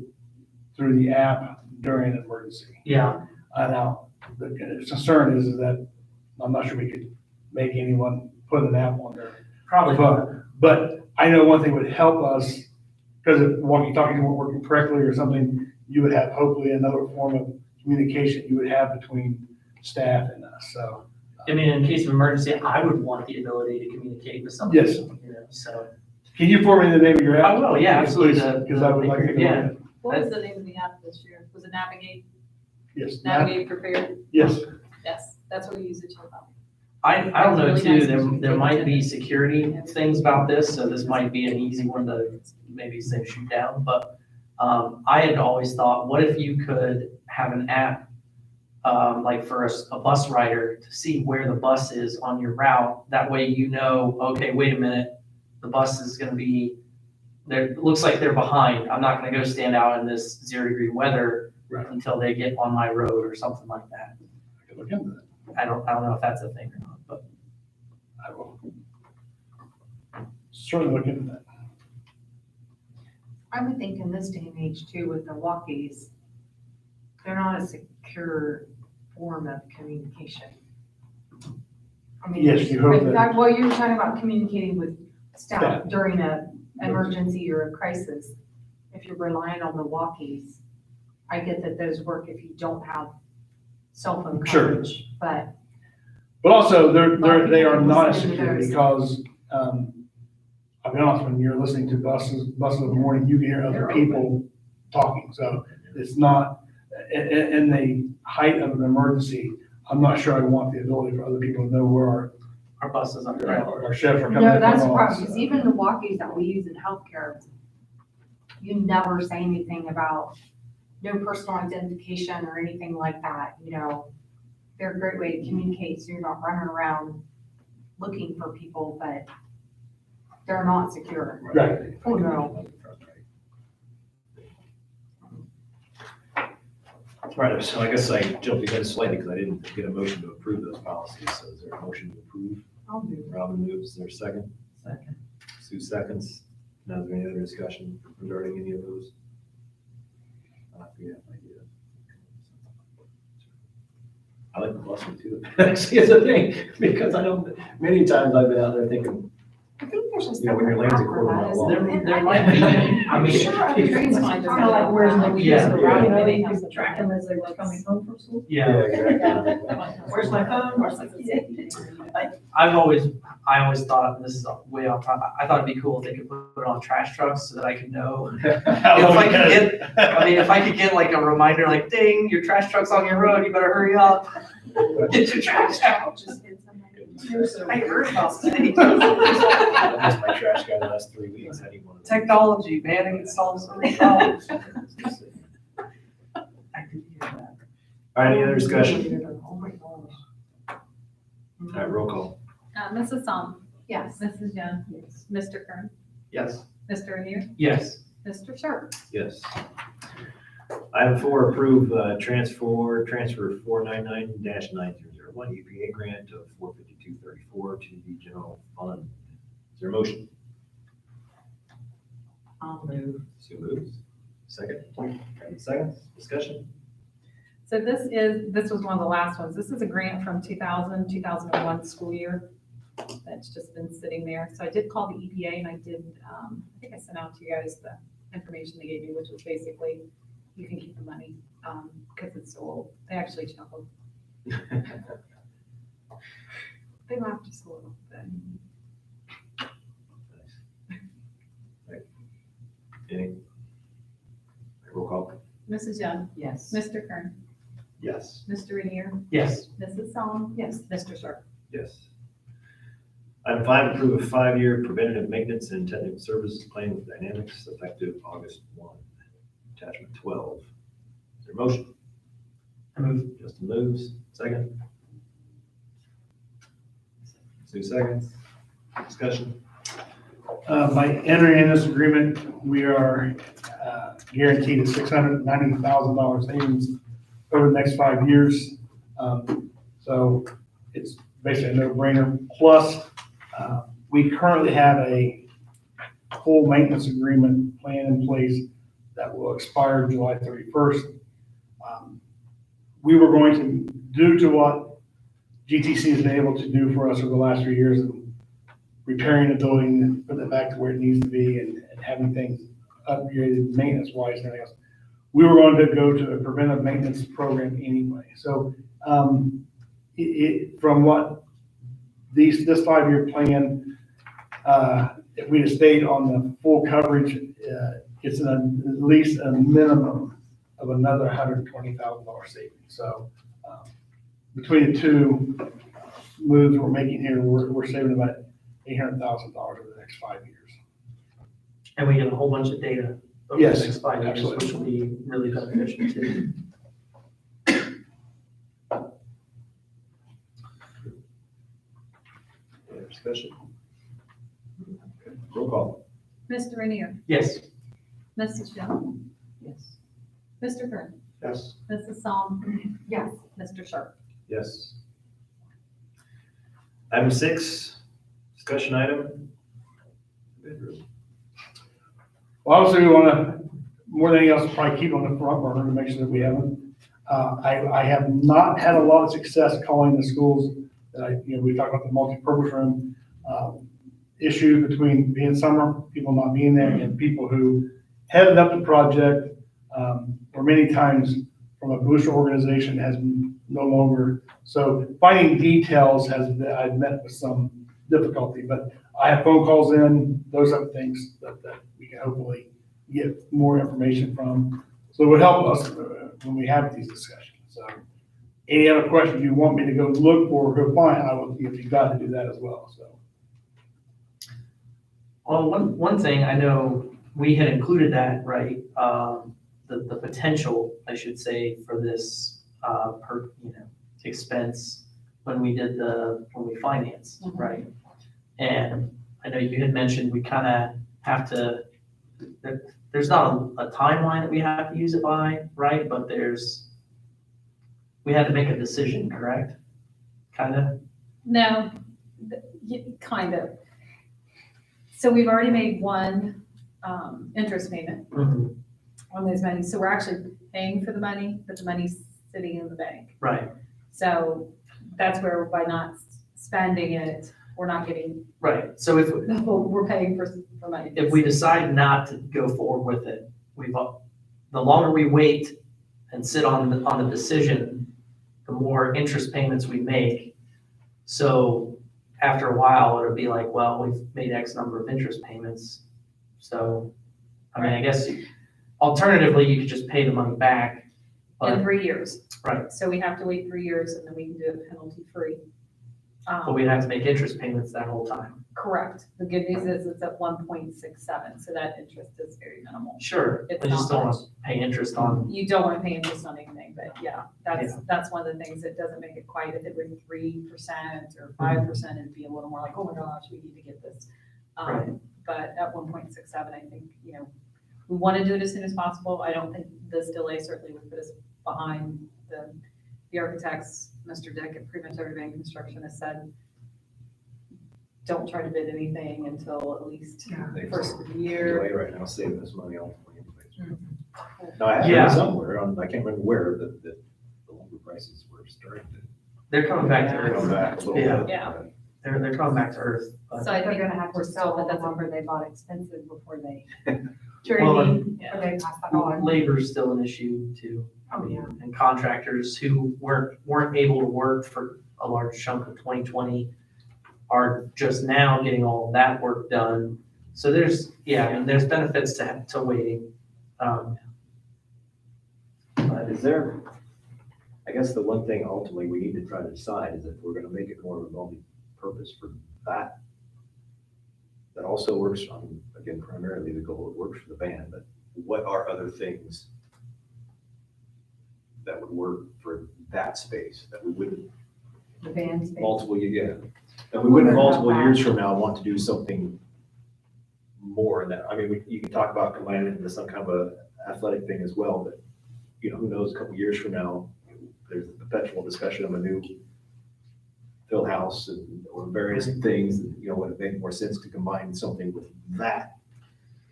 Speaker 4: through the app during an emergency.
Speaker 3: Yeah,
Speaker 4: Now, the concern is that I'm not sure we could make anyone put an app on their
Speaker 3: probably.
Speaker 4: phone. But I know one thing would help us, because if walkie-talkies weren't working correctly or something, you would have hopefully another form of communication you would have between staff and us, so.
Speaker 3: I mean, in case of emergency, I would want the ability to communicate with somebody.
Speaker 4: Yes.
Speaker 3: So,
Speaker 4: Can you forward me the name of your app?
Speaker 3: I will, yeah, absolutely.
Speaker 4: Because I would like to.
Speaker 3: Yeah.
Speaker 2: What was the name of the app this year? Was it Navigate,
Speaker 4: Yes,
Speaker 2: Navigate Prepared?
Speaker 4: yes.
Speaker 2: Yes, that's what we use it to.
Speaker 3: I don't know
Speaker 2: Really
Speaker 3: too,
Speaker 2: nice
Speaker 3: there might be security things about this, so this might be an easy one to maybe say shoot down, but I had always thought, what if you could have an app, like for a bus rider to see where the bus is on your route? That way you know, okay, wait a minute, the bus is gonna be, there, it looks like they're behind. I'm not gonna go stand out in this 0-degree weather
Speaker 4: Right.
Speaker 3: until they get on my road or something like that.
Speaker 4: I could look into that.
Speaker 3: I don't know if that's a thing or not, but.
Speaker 4: I will certainly look into that.
Speaker 6: I would think in this day and age too, with the walkies, they're not a secure form of communication. I mean,
Speaker 4: Yes, you hope that.
Speaker 6: Well, you're talking about communicating with staff
Speaker 4: Staff.
Speaker 6: during a emergency or a crisis. If you're relying on the walkies, I get that those work if you don't have cell phone
Speaker 4: Sure.
Speaker 6: coverage, but
Speaker 4: But also, they are not a
Speaker 6: Listen to
Speaker 4: security
Speaker 6: those.
Speaker 4: because, I'll be honest, when you're listening to buses in the morning, you can hear other
Speaker 6: They're
Speaker 4: people talking, so it's not, in the height of an emergency, I'm not sure I want the ability for other people to know where
Speaker 3: Our buses on the route.
Speaker 4: our chefs are coming.
Speaker 6: no, that's the
Speaker 4: from,
Speaker 6: problem,
Speaker 4: so.
Speaker 6: because even the walkies that we use in healthcare, you never say anything about no personal identification or anything like that, They're a great way to communicate, so you're not running around looking for people, but they're not secure.
Speaker 4: Right.
Speaker 6: Oh, no.
Speaker 1: Right, so I guess I jumped ahead slightly because I didn't get a motion to approve those policies. So is there a motion to approve?
Speaker 6: I'll do it.
Speaker 1: Robin moves, is there a second?
Speaker 3: Second.
Speaker 1: Sue seconds. Now, is there any other discussion regarding any of those? Yeah, I do. I like the bus one too. Actually, it's a thing, because I know many times I've been out there thinking,
Speaker 6: I think there's a
Speaker 1: Yeah, when your lane's a
Speaker 6: separate app for
Speaker 1: quarter
Speaker 6: that,
Speaker 1: mile
Speaker 6: isn't
Speaker 1: long.
Speaker 3: There might be, I mean,
Speaker 6: Sure, other trains might
Speaker 2: Kind of like where's the
Speaker 3: Yeah.
Speaker 2: routing,
Speaker 9: You could track them as they were coming home from school.
Speaker 3: yeah,
Speaker 1: exactly.
Speaker 9: Where's my phone? Where's my kid?
Speaker 3: I always thought, and this is way off topic, I thought it'd be cool if they could put it on trash trucks so that I could know. If I could get like a reminder, like ding, your trash truck's on your road, you better hurry up. Get your trash out. I heard about
Speaker 1: I missed my trash guy the last 3 weeks. I need one of those.
Speaker 3: Technology, man, it can solve so many problems. I could hear that.
Speaker 1: All right, any other discussion?
Speaker 6: Oh, my gosh.
Speaker 1: All right, roll call.
Speaker 2: Mrs. Psalm,
Speaker 6: Yes.
Speaker 2: Mrs. Young, Mr. Kern,
Speaker 3: Yes.
Speaker 2: Mr. Anu,
Speaker 3: Yes.
Speaker 2: Mr. Sharp.
Speaker 1: Yes. Item 4, approve transfer 499-9001 EPA grant of $452.34 to the general fund. Is there a motion?
Speaker 6: I'll move.
Speaker 1: Sue moves. Second. Kevin seconds. Discussion.
Speaker 2: So this was one of the last ones. This is a grant from 2001 school year that's just been sitting there. So I did call the EPA and I think I sent out to you guys the information they gave me, which was basically, you can keep the money, because it's so old. They actually chuckled. They laughed just a little bit.
Speaker 1: Any? Roll call.
Speaker 2: Mrs. Young,
Speaker 9: Yes.
Speaker 2: Mr. Kern,
Speaker 7: Yes.
Speaker 2: Mr. Rainier,
Speaker 3: Yes.
Speaker 2: Mrs. Psalm, yes, Mr. Sharp.
Speaker 1: Yes. Item 5, approve a 5-year preventative maintenance and technical services plan with Dynamics effective August 1. Attachment 12. Is there a motion?
Speaker 3: I move.
Speaker 1: Justin moves. Second. Sue seconds. Discussion.
Speaker 4: By entering in this agreement, we are guaranteed a $690,000 savings over the next 5 years. So it's basically a no-brainer. Plus, we currently have a full maintenance agreement plan in place that will expire July 31st. We were going to, due to what GTC has been able to do for us over the last 3 years, repairing the building and putting it back to where it needs to be and having things upgraded maintenance-wise and everything else, we were going to go to a preventive maintenance program anyway. So from what this 5-year plan, if we had stayed on the full coverage, it's at least a minimum of another $120,000 savings. So between the two moves we're making here, we're saving about $800,000 over the next 5 years.
Speaker 3: And we get a whole bunch of data over
Speaker 4: Yes,
Speaker 3: the next 5 years,
Speaker 4: absolutely.
Speaker 3: which will be really beneficial too.
Speaker 1: Any other discussion? Okay. Roll call.
Speaker 2: Mr. Rainier,
Speaker 3: Yes.
Speaker 2: Mrs. Young,
Speaker 9: Yes.
Speaker 2: Mr. Kern,
Speaker 7: Yes.
Speaker 2: Mrs. Psalm,
Speaker 6: Yes.
Speaker 2: Mr. Sharp.
Speaker 1: Yes. Item 6, discussion item. Bedroom.
Speaker 4: Well, obviously, we want to, more than anything else, probably keep on the front burner to make sure that we haven't. I have not had a lot of success calling the schools that we talked about the multi-purpose room issue between being summer, people not being there, and people who headed up the project, or many times from a booster organization has no longer. So finding details I've met with some difficulty, but I have phone calls in, those other things that we can hopefully get more information from. So it would help us when we have these discussions. So any other questions you want me to go look for, go find, I will, if you've got to do that as well, so.
Speaker 3: Well, one thing I know we had included that, right? The potential, I should say, for this expense when we financed, right? And I know you had mentioned we kind of have to, there's not a timeline that we have to use it by, right? But we had to make a decision, correct? Kind of?
Speaker 2: No, kind of. So we've already made one interest payment on those monies. So we're actually paying for the money, but the money's sitting in the bank.
Speaker 3: Right,
Speaker 2: So that's where by not spending it, we're not getting,
Speaker 3: right. So if
Speaker 2: we're paying for money.
Speaker 3: if we decide not to go forward with it, the longer we wait and sit on the decision, the more interest payments we make. So after a while, it'll be like, well, we've made X number of interest payments. So, I mean, I guess alternatively, you could just pay the money back.
Speaker 2: In
Speaker 3: But,
Speaker 2: 3 years.
Speaker 3: right,
Speaker 2: So we have to wait 3 years and then we can do it penalty-free.
Speaker 3: but we'd have to make interest payments that whole time.
Speaker 2: Correct. The good news is it's at 1.67, so that interest is very minimal.
Speaker 3: Sure,
Speaker 2: It's
Speaker 3: I just
Speaker 2: not
Speaker 3: don't want
Speaker 2: much.
Speaker 3: to pay interest on,
Speaker 2: You don't want to pay interest on anything, but yeah, that's one of the things that doesn't make it quite, if it were 3% or 5%, it'd be a little more like, oh my gosh, we need to get this.
Speaker 3: Right.
Speaker 2: But at 1.67, I think, we want to do it as soon as possible. I don't think this delay certainly would put us behind the architects. Mr. Dick at Pre-Military Bank Construction has said, don't try to bid anything until at least the first of the year.
Speaker 1: Delay right now, saving this money ultimately.
Speaker 2: Mhm.
Speaker 1: No, I have
Speaker 3: Yeah.
Speaker 1: it somewhere, I can't remember where, that prices were starting to
Speaker 3: They're coming back to
Speaker 1: come
Speaker 3: earth.
Speaker 1: back a little
Speaker 3: Yeah.
Speaker 1: bit.
Speaker 2: Yeah.
Speaker 3: They're coming back to earth. But-
Speaker 2: So I
Speaker 6: They're
Speaker 2: think
Speaker 6: gonna have
Speaker 2: we're
Speaker 6: to
Speaker 2: still,
Speaker 6: sell
Speaker 2: but
Speaker 6: the
Speaker 2: that's
Speaker 6: lumber they bought expensive before they,
Speaker 3: Well,
Speaker 6: before they pass that on.
Speaker 3: Labor's still an issue too.
Speaker 6: Oh, yeah.
Speaker 3: And contractors who weren't able to work for a large chunk of 2020 are just now getting all of that work done. So there's benefits to waiting. But
Speaker 1: Is there, I guess the one thing ultimately we need to try to decide is if we're gonna make it more of a multi-purpose for that. That also works on, again, primarily the goal, it works for the band, but what are other things that would work for that space, that we wouldn't
Speaker 6: The band space.
Speaker 1: multiple, that we wouldn't multiple years from now want to do something more in that, I mean, you can talk about combining it into some kind of a athletic thing as well, but, who knows, a couple years from now, there's a perpetual discussion of a new field house or various things, would it make more sense to combine something with that?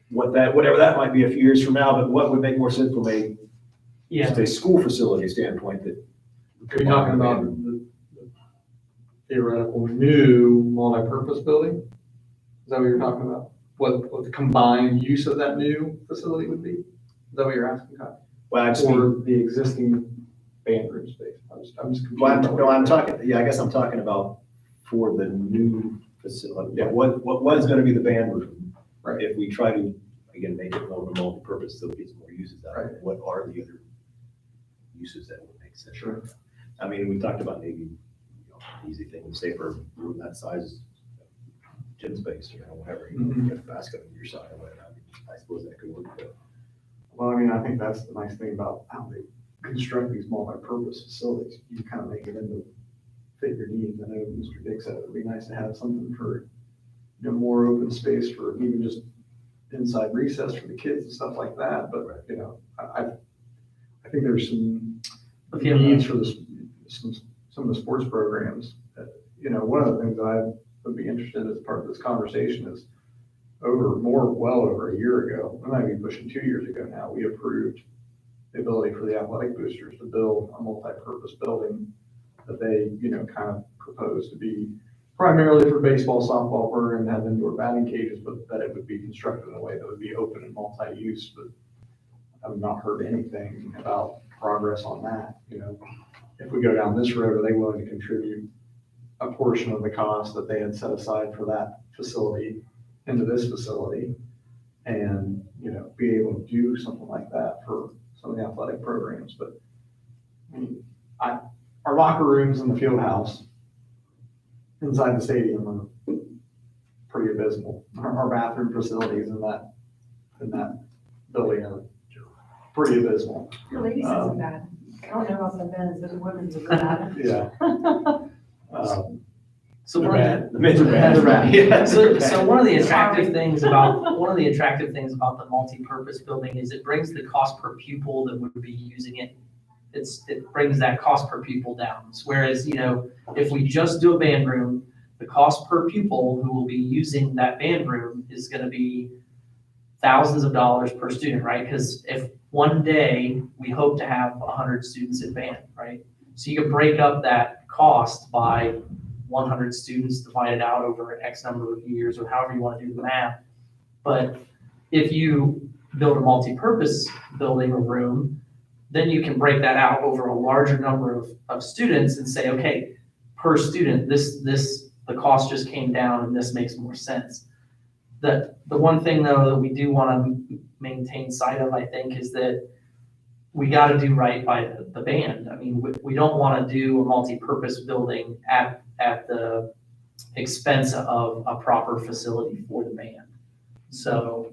Speaker 1: Whatever that might be a few years from now, but what would make more sense from just a school facility standpoint that.
Speaker 7: Are you talking about the theoretical new multi-purpose building? Is that what you're talking about? What the combined use of that new facility would be? Is that what you're asking, Kyle?
Speaker 1: Well, I just mean,
Speaker 7: Or the existing band room space? I'm just confused.
Speaker 1: well, I'm talking, I guess I'm talking about for the new facility,
Speaker 7: Yeah.
Speaker 1: what was gonna be the band room?
Speaker 7: Right.
Speaker 1: If we try to, again, make it more of a multi-purpose, so it gets more uses out of it, what are the other uses that would make sense?
Speaker 7: Sure.
Speaker 1: I mean, we talked about maybe, easy thing, say for a room that size, gym space, whatever,
Speaker 7: Mhm.
Speaker 1: get a basket on your side or whatever, I suppose that could work, but.
Speaker 7: Well, I mean, I think that's the nice thing about how they construct these multi-purpose facilities. You kind of make it into fit your needs. I know Mr. Dick said it would be nice to have something for, more open space for even just inside recess for the kids and stuff like that. But, I think there's some
Speaker 3: if you have
Speaker 7: needs for this, some of the sports programs. One of the things that I would be interested in as part of this conversation is well over a year ago, we might be pushing 2 years ago now, we approved the ability for the athletic boosters to build a multi-purpose building that they, kind of proposed to be primarily for baseball, softball program, have indoor batting cages, but that it would be constructed in a way that would be open and multi-use. But I've not heard anything about progress on that. If we go down this road, are they willing to contribute a portion of the cost that they had set aside for that facility into this facility and, be able to do something like that for some of the athletic programs? But I mean, our locker rooms in the field house inside the stadium are pretty abysmal. Our bathroom facilities in that building are pretty abysmal.
Speaker 6: The ladies isn't bad. I don't know about the men's, but the women's is bad.
Speaker 7: Yeah.
Speaker 3: so
Speaker 7: They're
Speaker 3: one of
Speaker 7: bad.
Speaker 1: The men's are bad.
Speaker 7: They're bad.
Speaker 1: Yeah,
Speaker 3: So,
Speaker 1: they're
Speaker 3: so
Speaker 1: bad.
Speaker 3: one of the attractive things about the multi-purpose building is it brings the cost per pupil that would be using it. It brings that cost per pupil down. Whereas, if we just do a band room, the cost per pupil who will be using that band room is going to be thousands of dollars per student, right? Because if one day we hope to have 100 students in band, right? So you could break up that cost by 100 students divided out over X number of years or however you want to do the math. But if you build a multi-purpose building or room, then you can break that out over a larger number of students and say, okay, per student, the cost just came down and this makes more sense. The one thing though that we do want to maintain sight of, I think, is that we got to do right by the band. I mean, we don't want to do a multi-purpose building at the expense of a proper facility for the band. So,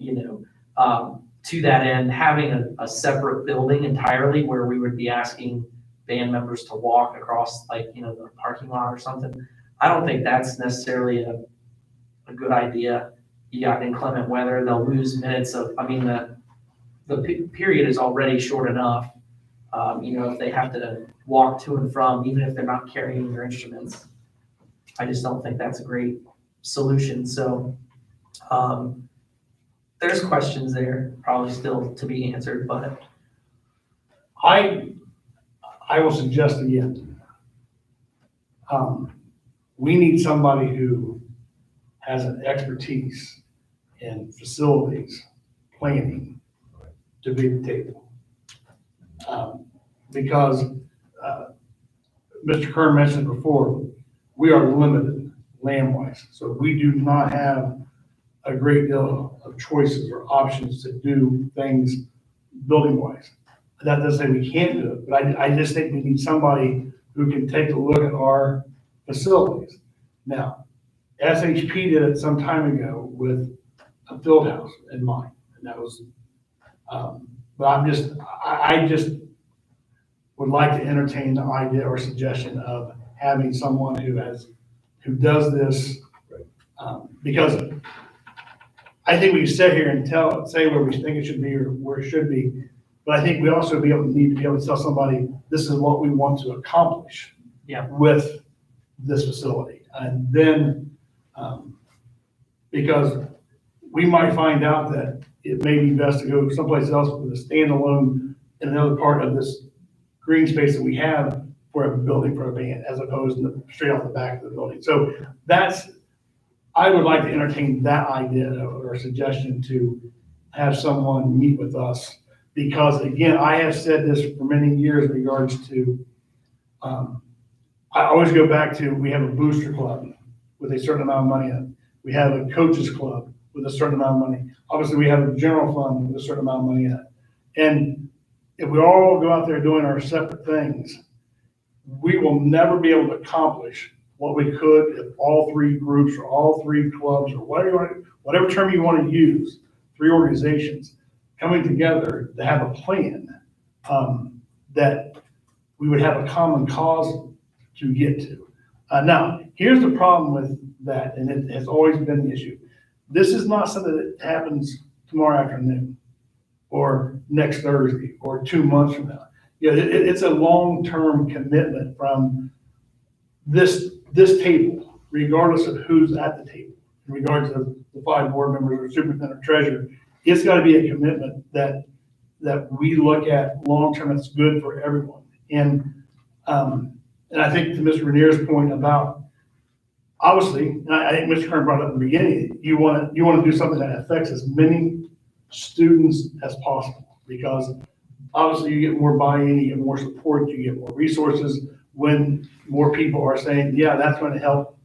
Speaker 3: to that end, having a separate building entirely where we would be asking band members to walk across the parking lot or something, I don't think that's necessarily a good idea. You got inclement weather, they'll lose minutes the period is already short enough. If they have to walk to and from, even if they're not carrying their instruments, I just don't think that's a great solution. So there's questions there, probably still to be answered, but
Speaker 4: I I will suggest again, we need somebody who has an expertise in facilities planning to be at the table. Because Mr. Kern mentioned before, we are limited land-wise, so we do not have a great deal of choices or options to do things building-wise. That doesn't say we can't do it, but I just think we need somebody who can take a look at our facilities. Now, SHP did it some time ago with a field house in mind, and that was, but I just would like to entertain the idea or suggestion of having someone who does this, because I think we can sit here and say where we think it should be or where it should be, but I think we also need to be able to tell somebody, this is what we want to accomplish with this facility. And then, because we might find out that it may be best to go someplace else with a standalone in another part of this green space that we have for a building for a band, as opposed to straight off the back of the building. So I would like to entertain that idea or suggestion to have someone meet with us. Because again, I have said this for many years in regards to, I always go back to, we have a booster club with a certain amount of money in it. We have a coaches club with a certain amount of money. Obviously, we have a general fund with a certain amount of money in it. And if we all go out there doing our separate things, we will never be able to accomplish what we could if all three groups or all three clubs or whatever term you want to use, three organizations coming together to have a plan that we would have a common cause to get to. Now, here's the problem with that, and it has always been the issue. This is not something that happens tomorrow afternoon or next Thursday or 2 months from now. It's a long-term commitment from this table, regardless of who's at the table, in regards to the 5 board members or superintendent or treasurer. It's got to be a commitment that we look at long-term that's good for everyone. And I think to Mr. Rainier's point about, obviously, and I think Mr. Kern brought it up in the beginning, you want to do something that affects as many students as possible, because obviously you get more buy-in, you get more support, you get more resources when more people are saying, yeah, that's going to help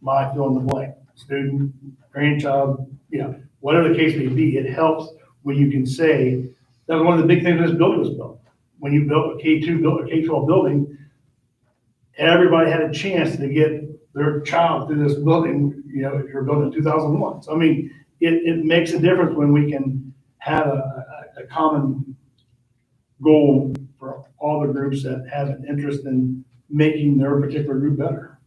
Speaker 4: my fill in the blank, student, grandchild, whatever the case may be. It helps when you can say, that was one of the big things this building was built. When you built a K-12 building, everybody had a chance to get their child through this building, if you're building in 2001. So, I mean, it makes a difference when we can have a common goal for all the groups that have an interest in making their particular group better.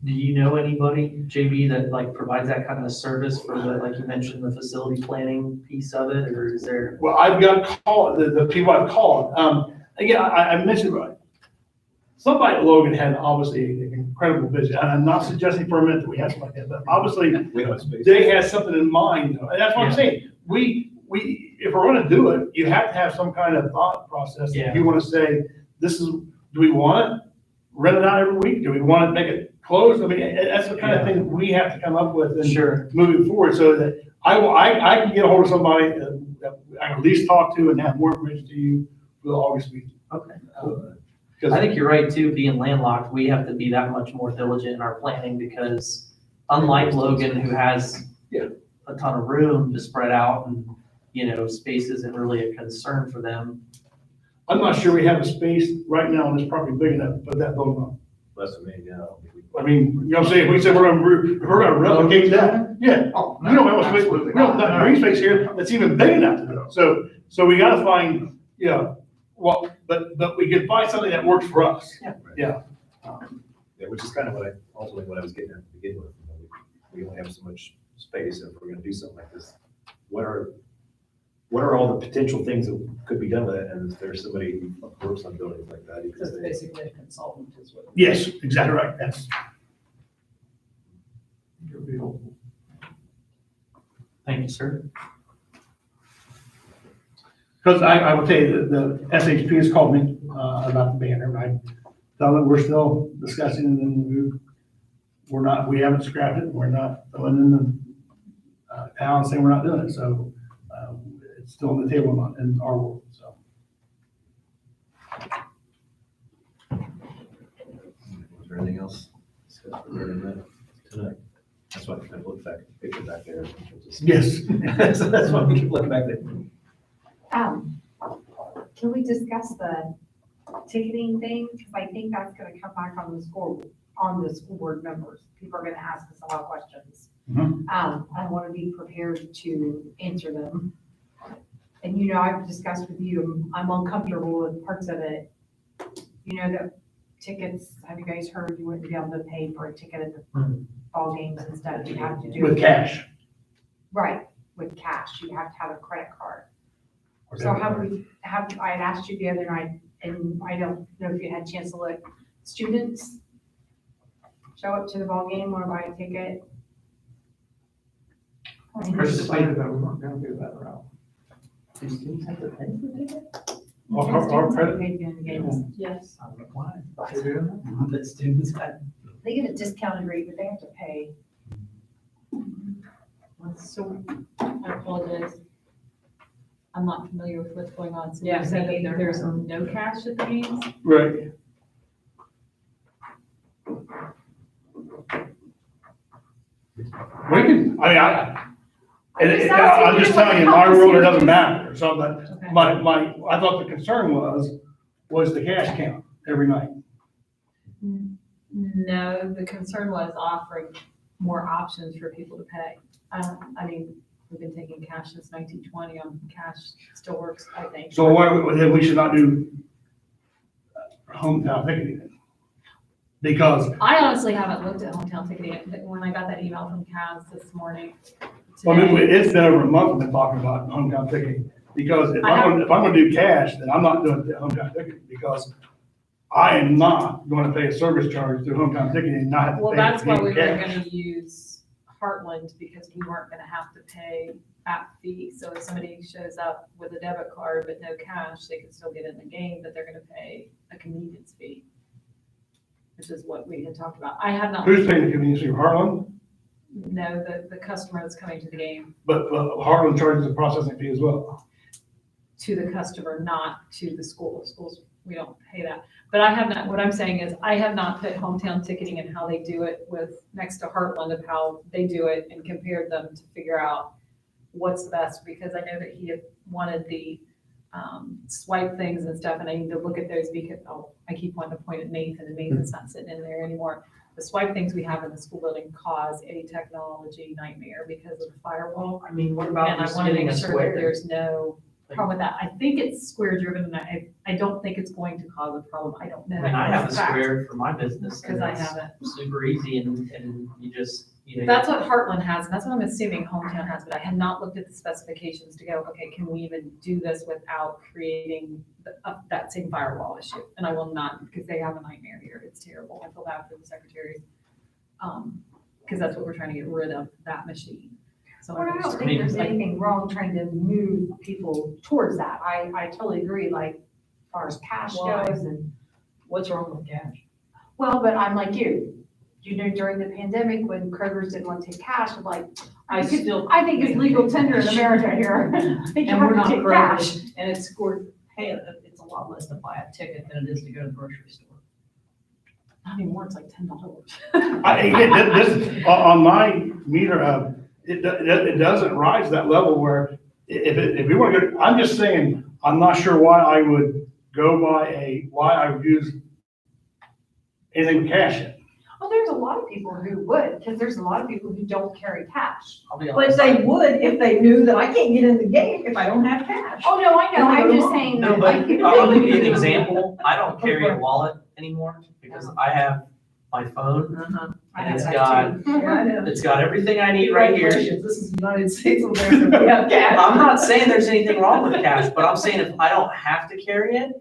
Speaker 3: Do you know anybody, JB, that provides that kind of a service for like you mentioned, the facility planning piece of it, or is there?
Speaker 4: Well, I've got the people I've called. Again, I mentioned, somebody at Logan had obviously an incredible vision. And I'm not suggesting for a minute that we have something like that, but obviously they had something in mind, though. And that's what I'm saying. If we're going to do it, you have to have some kind of thought process.
Speaker 3: Yeah.
Speaker 4: You want to say, do we want it? Rent it out every week? Do we want to make it closed? I mean, that's the kind of thing that we have to come up with and moving forward, so that I can get a hold of somebody that I can at least talk to and have more information to you for the August meeting.
Speaker 3: Okay. I think you're right too, being landlocked, we have to be that much more diligent in our planning, because unlike Logan, who has a ton of room to spread out and, space isn't really a concern for them.
Speaker 4: I'm not sure we have a space right now on this property big enough to put that building on.
Speaker 1: Less than me, yeah.
Speaker 4: I mean, you know what I'm saying? If we said we're gonna replicate that, we don't have a space, we don't have green space here that's even big enough to do it. So we gotta find, but we can find something that works for us.
Speaker 1: Yeah, which is kind of ultimately what I was getting at to begin with. We only have so much space, and if we're gonna do something like this, what are all the potential things that could be done with it? And if there's somebody who works on buildings like that,
Speaker 9: That's basically a consultant is what.
Speaker 4: Yes, exactly right. That's.
Speaker 3: Thank you, sir.
Speaker 4: Because I will tell you, the SHP has called me, about the banner, and I tell them we're still discussing, and then we haven't scrapped it, we're not throwing in the towel and saying we're not doing it, so, it's still on the table in our world, so.
Speaker 1: Was there anything else discussed regarding that tonight? That's why I kind of look back, picture back there.
Speaker 4: Yes.
Speaker 1: So that's why we keep looking back there.
Speaker 6: Can we discuss the ticketing thing? Because I think that's gonna come back on the school board members. People are gonna ask us a lot of questions.
Speaker 4: Mhm.
Speaker 6: I want to be prepared to answer them. And you know, I've discussed with you, I'm uncomfortable with parts of it. You know, the tickets, have you guys heard you wouldn't be able to pay for a ticket at the ball games and stuff? You have to do
Speaker 4: With
Speaker 6: it.
Speaker 4: cash.
Speaker 6: Right, with cash. You have to have a credit card. So I had asked you the other night, and I don't know if you had a chance to look, students show up to the ball game, want to buy a ticket.
Speaker 7: Chris decided that we weren't gonna do that route.
Speaker 3: Do students have to pay for tickets?
Speaker 4: Our
Speaker 6: Students have
Speaker 4: credit?
Speaker 6: paid during the games.
Speaker 2: Yes.
Speaker 3: I don't know why.
Speaker 7: They do that?
Speaker 3: But students have.
Speaker 6: They get a discounted rate, but they have to pay.
Speaker 2: So, I apologize. I'm not familiar with what's going on. So
Speaker 9: Yeah,
Speaker 2: you're saying
Speaker 9: me neither.
Speaker 2: there's no cash at the games?
Speaker 4: Right. We can, I'm just telling you, in my world, it doesn't matter, so that,
Speaker 2: Okay.
Speaker 4: I thought the concern was the cash count every night.
Speaker 2: No, the concern was offering more options for people to pay. I mean, we've been taking cash since 1920, cash still works, I think.
Speaker 4: So then we should not do hometown ticketing then. Because,
Speaker 2: I honestly haven't looked at hometown ticketing, but when I got that email from Kaz this morning.
Speaker 4: I mean,
Speaker 2: today-
Speaker 4: it's been over a month we've been talking about hometown ticketing. Because if I'm gonna do cash, then I'm not doing the hometown ticketing, because I am not gonna pay a service charge through hometown ticketing and not have to pay.
Speaker 2: Well, that's why we were
Speaker 4: cash.
Speaker 2: gonna use Heartland, because we weren't gonna have to pay app fee. So if somebody shows up with a debit card but no cash, they can still get in the game, but they're gonna pay a convenience fee, which is what we had talked about. I have not,
Speaker 4: Who's paying the convenience fee, Harlan?
Speaker 2: no, the customer that's coming to the game,
Speaker 4: But Harlan charges a processing fee as well.
Speaker 2: to the customer, not to the school. Schools, we don't pay that. But I have not, what I'm saying is, I have not put hometown ticketing and how they do it with, next to Heartland of how they do it and compared them to figure out what's the best, because I know that he had wanted the swipe things and stuff, and I need to look at those because, I keep wanting to point at Nathan, and Nathan's not sitting in there anymore. The swipe things we have in the school building cause a technology nightmare because of the firewall.
Speaker 3: I mean, what about
Speaker 2: And I
Speaker 3: just
Speaker 2: want to
Speaker 3: getting
Speaker 2: make
Speaker 3: a
Speaker 2: sure that
Speaker 3: square?
Speaker 2: there's no problem with that. I think it's square driven, and I don't think it's going to cause a problem. I don't know.
Speaker 3: I mean, I have a
Speaker 2: Fact.
Speaker 3: square for my business.
Speaker 2: Because
Speaker 3: and
Speaker 2: I
Speaker 3: it's
Speaker 2: have it.
Speaker 3: Super easy and you just, you know.
Speaker 2: That's what Heartland has, and that's what I'm assuming Hometown has, but I had not looked at the specifications to go, okay, can we even do this without creating that same firewall issue? And I will not, because they have a nightmare here. It's terrible. I feel bad for the secretaries. Because that's what we're trying to get rid of, that machine. So
Speaker 6: Well, I
Speaker 2: I'm
Speaker 6: don't
Speaker 2: sure-
Speaker 6: think there's anything wrong trying to move people towards that. I totally agree, like, as far as cash
Speaker 9: Why?
Speaker 6: goes and,
Speaker 9: What's wrong with cash?
Speaker 6: well, but I'm like you. You know, during the pandemic, when Kroger's didn't want to take cash, I'm like, I think it's legal tender in America here. I think you
Speaker 9: And we're
Speaker 6: have
Speaker 9: not
Speaker 6: to take cash.
Speaker 9: Kroger's, and it's scored, hey, it's a lot less to buy a ticket than it is to go to the grocery store.
Speaker 2: Not anymore, it's like $10.
Speaker 4: On my meter, it doesn't rise to that level where if we want to go, I'm just saying, I'm not sure why I would why I would use anything with cash in.
Speaker 6: Well, there's a lot of people who would, because there's a lot of people who don't carry cash.
Speaker 3: I'll be
Speaker 9: But
Speaker 3: honest.
Speaker 9: they would if they knew that I can't get in the game if I don't have cash.
Speaker 6: Oh, no, I know, I'm just saying.
Speaker 3: No, but
Speaker 6: like,
Speaker 3: I'll give you an example. I don't carry a wallet anymore because I have my phone
Speaker 9: Uh-huh.
Speaker 3: and it's got everything I need right here.
Speaker 9: Congratulations, this is the United States of America. We have cash.
Speaker 3: I'm not saying there's anything wrong with cash, but I'm saying if I don't have to carry it,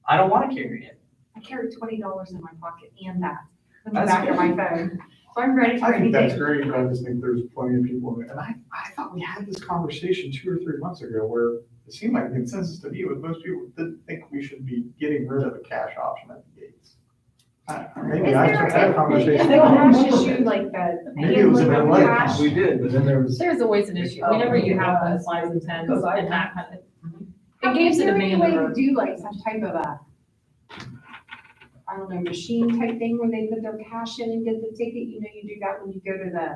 Speaker 3: I don't want to carry it.
Speaker 6: I carry $20 in my pocket and that, in the
Speaker 7: That's
Speaker 6: back of my phone. So I'm ready for
Speaker 7: I think that's
Speaker 6: anything.
Speaker 7: great, but I just think there's plenty of people, and I thought we had this conversation 2 or 3 months ago where it seemed like the consensus to me was most people didn't think we should be getting rid of the cash option at the gates. Maybe
Speaker 6: Is
Speaker 7: I
Speaker 6: there
Speaker 7: took that
Speaker 6: a-
Speaker 7: conversation.
Speaker 6: The cash issue, like the
Speaker 7: Maybe it was
Speaker 6: handling
Speaker 7: about
Speaker 6: of
Speaker 7: what
Speaker 6: cash.
Speaker 1: We did, but then there was.
Speaker 2: There's always an issue, whenever you have those lines and tens and that kind of. It
Speaker 6: Is
Speaker 2: gives a
Speaker 6: there any
Speaker 2: demand
Speaker 6: way to
Speaker 2: over.
Speaker 6: do like some type of a, I don't know, machine type thing where they put their cash in and get the ticket? You know, you do that when you go to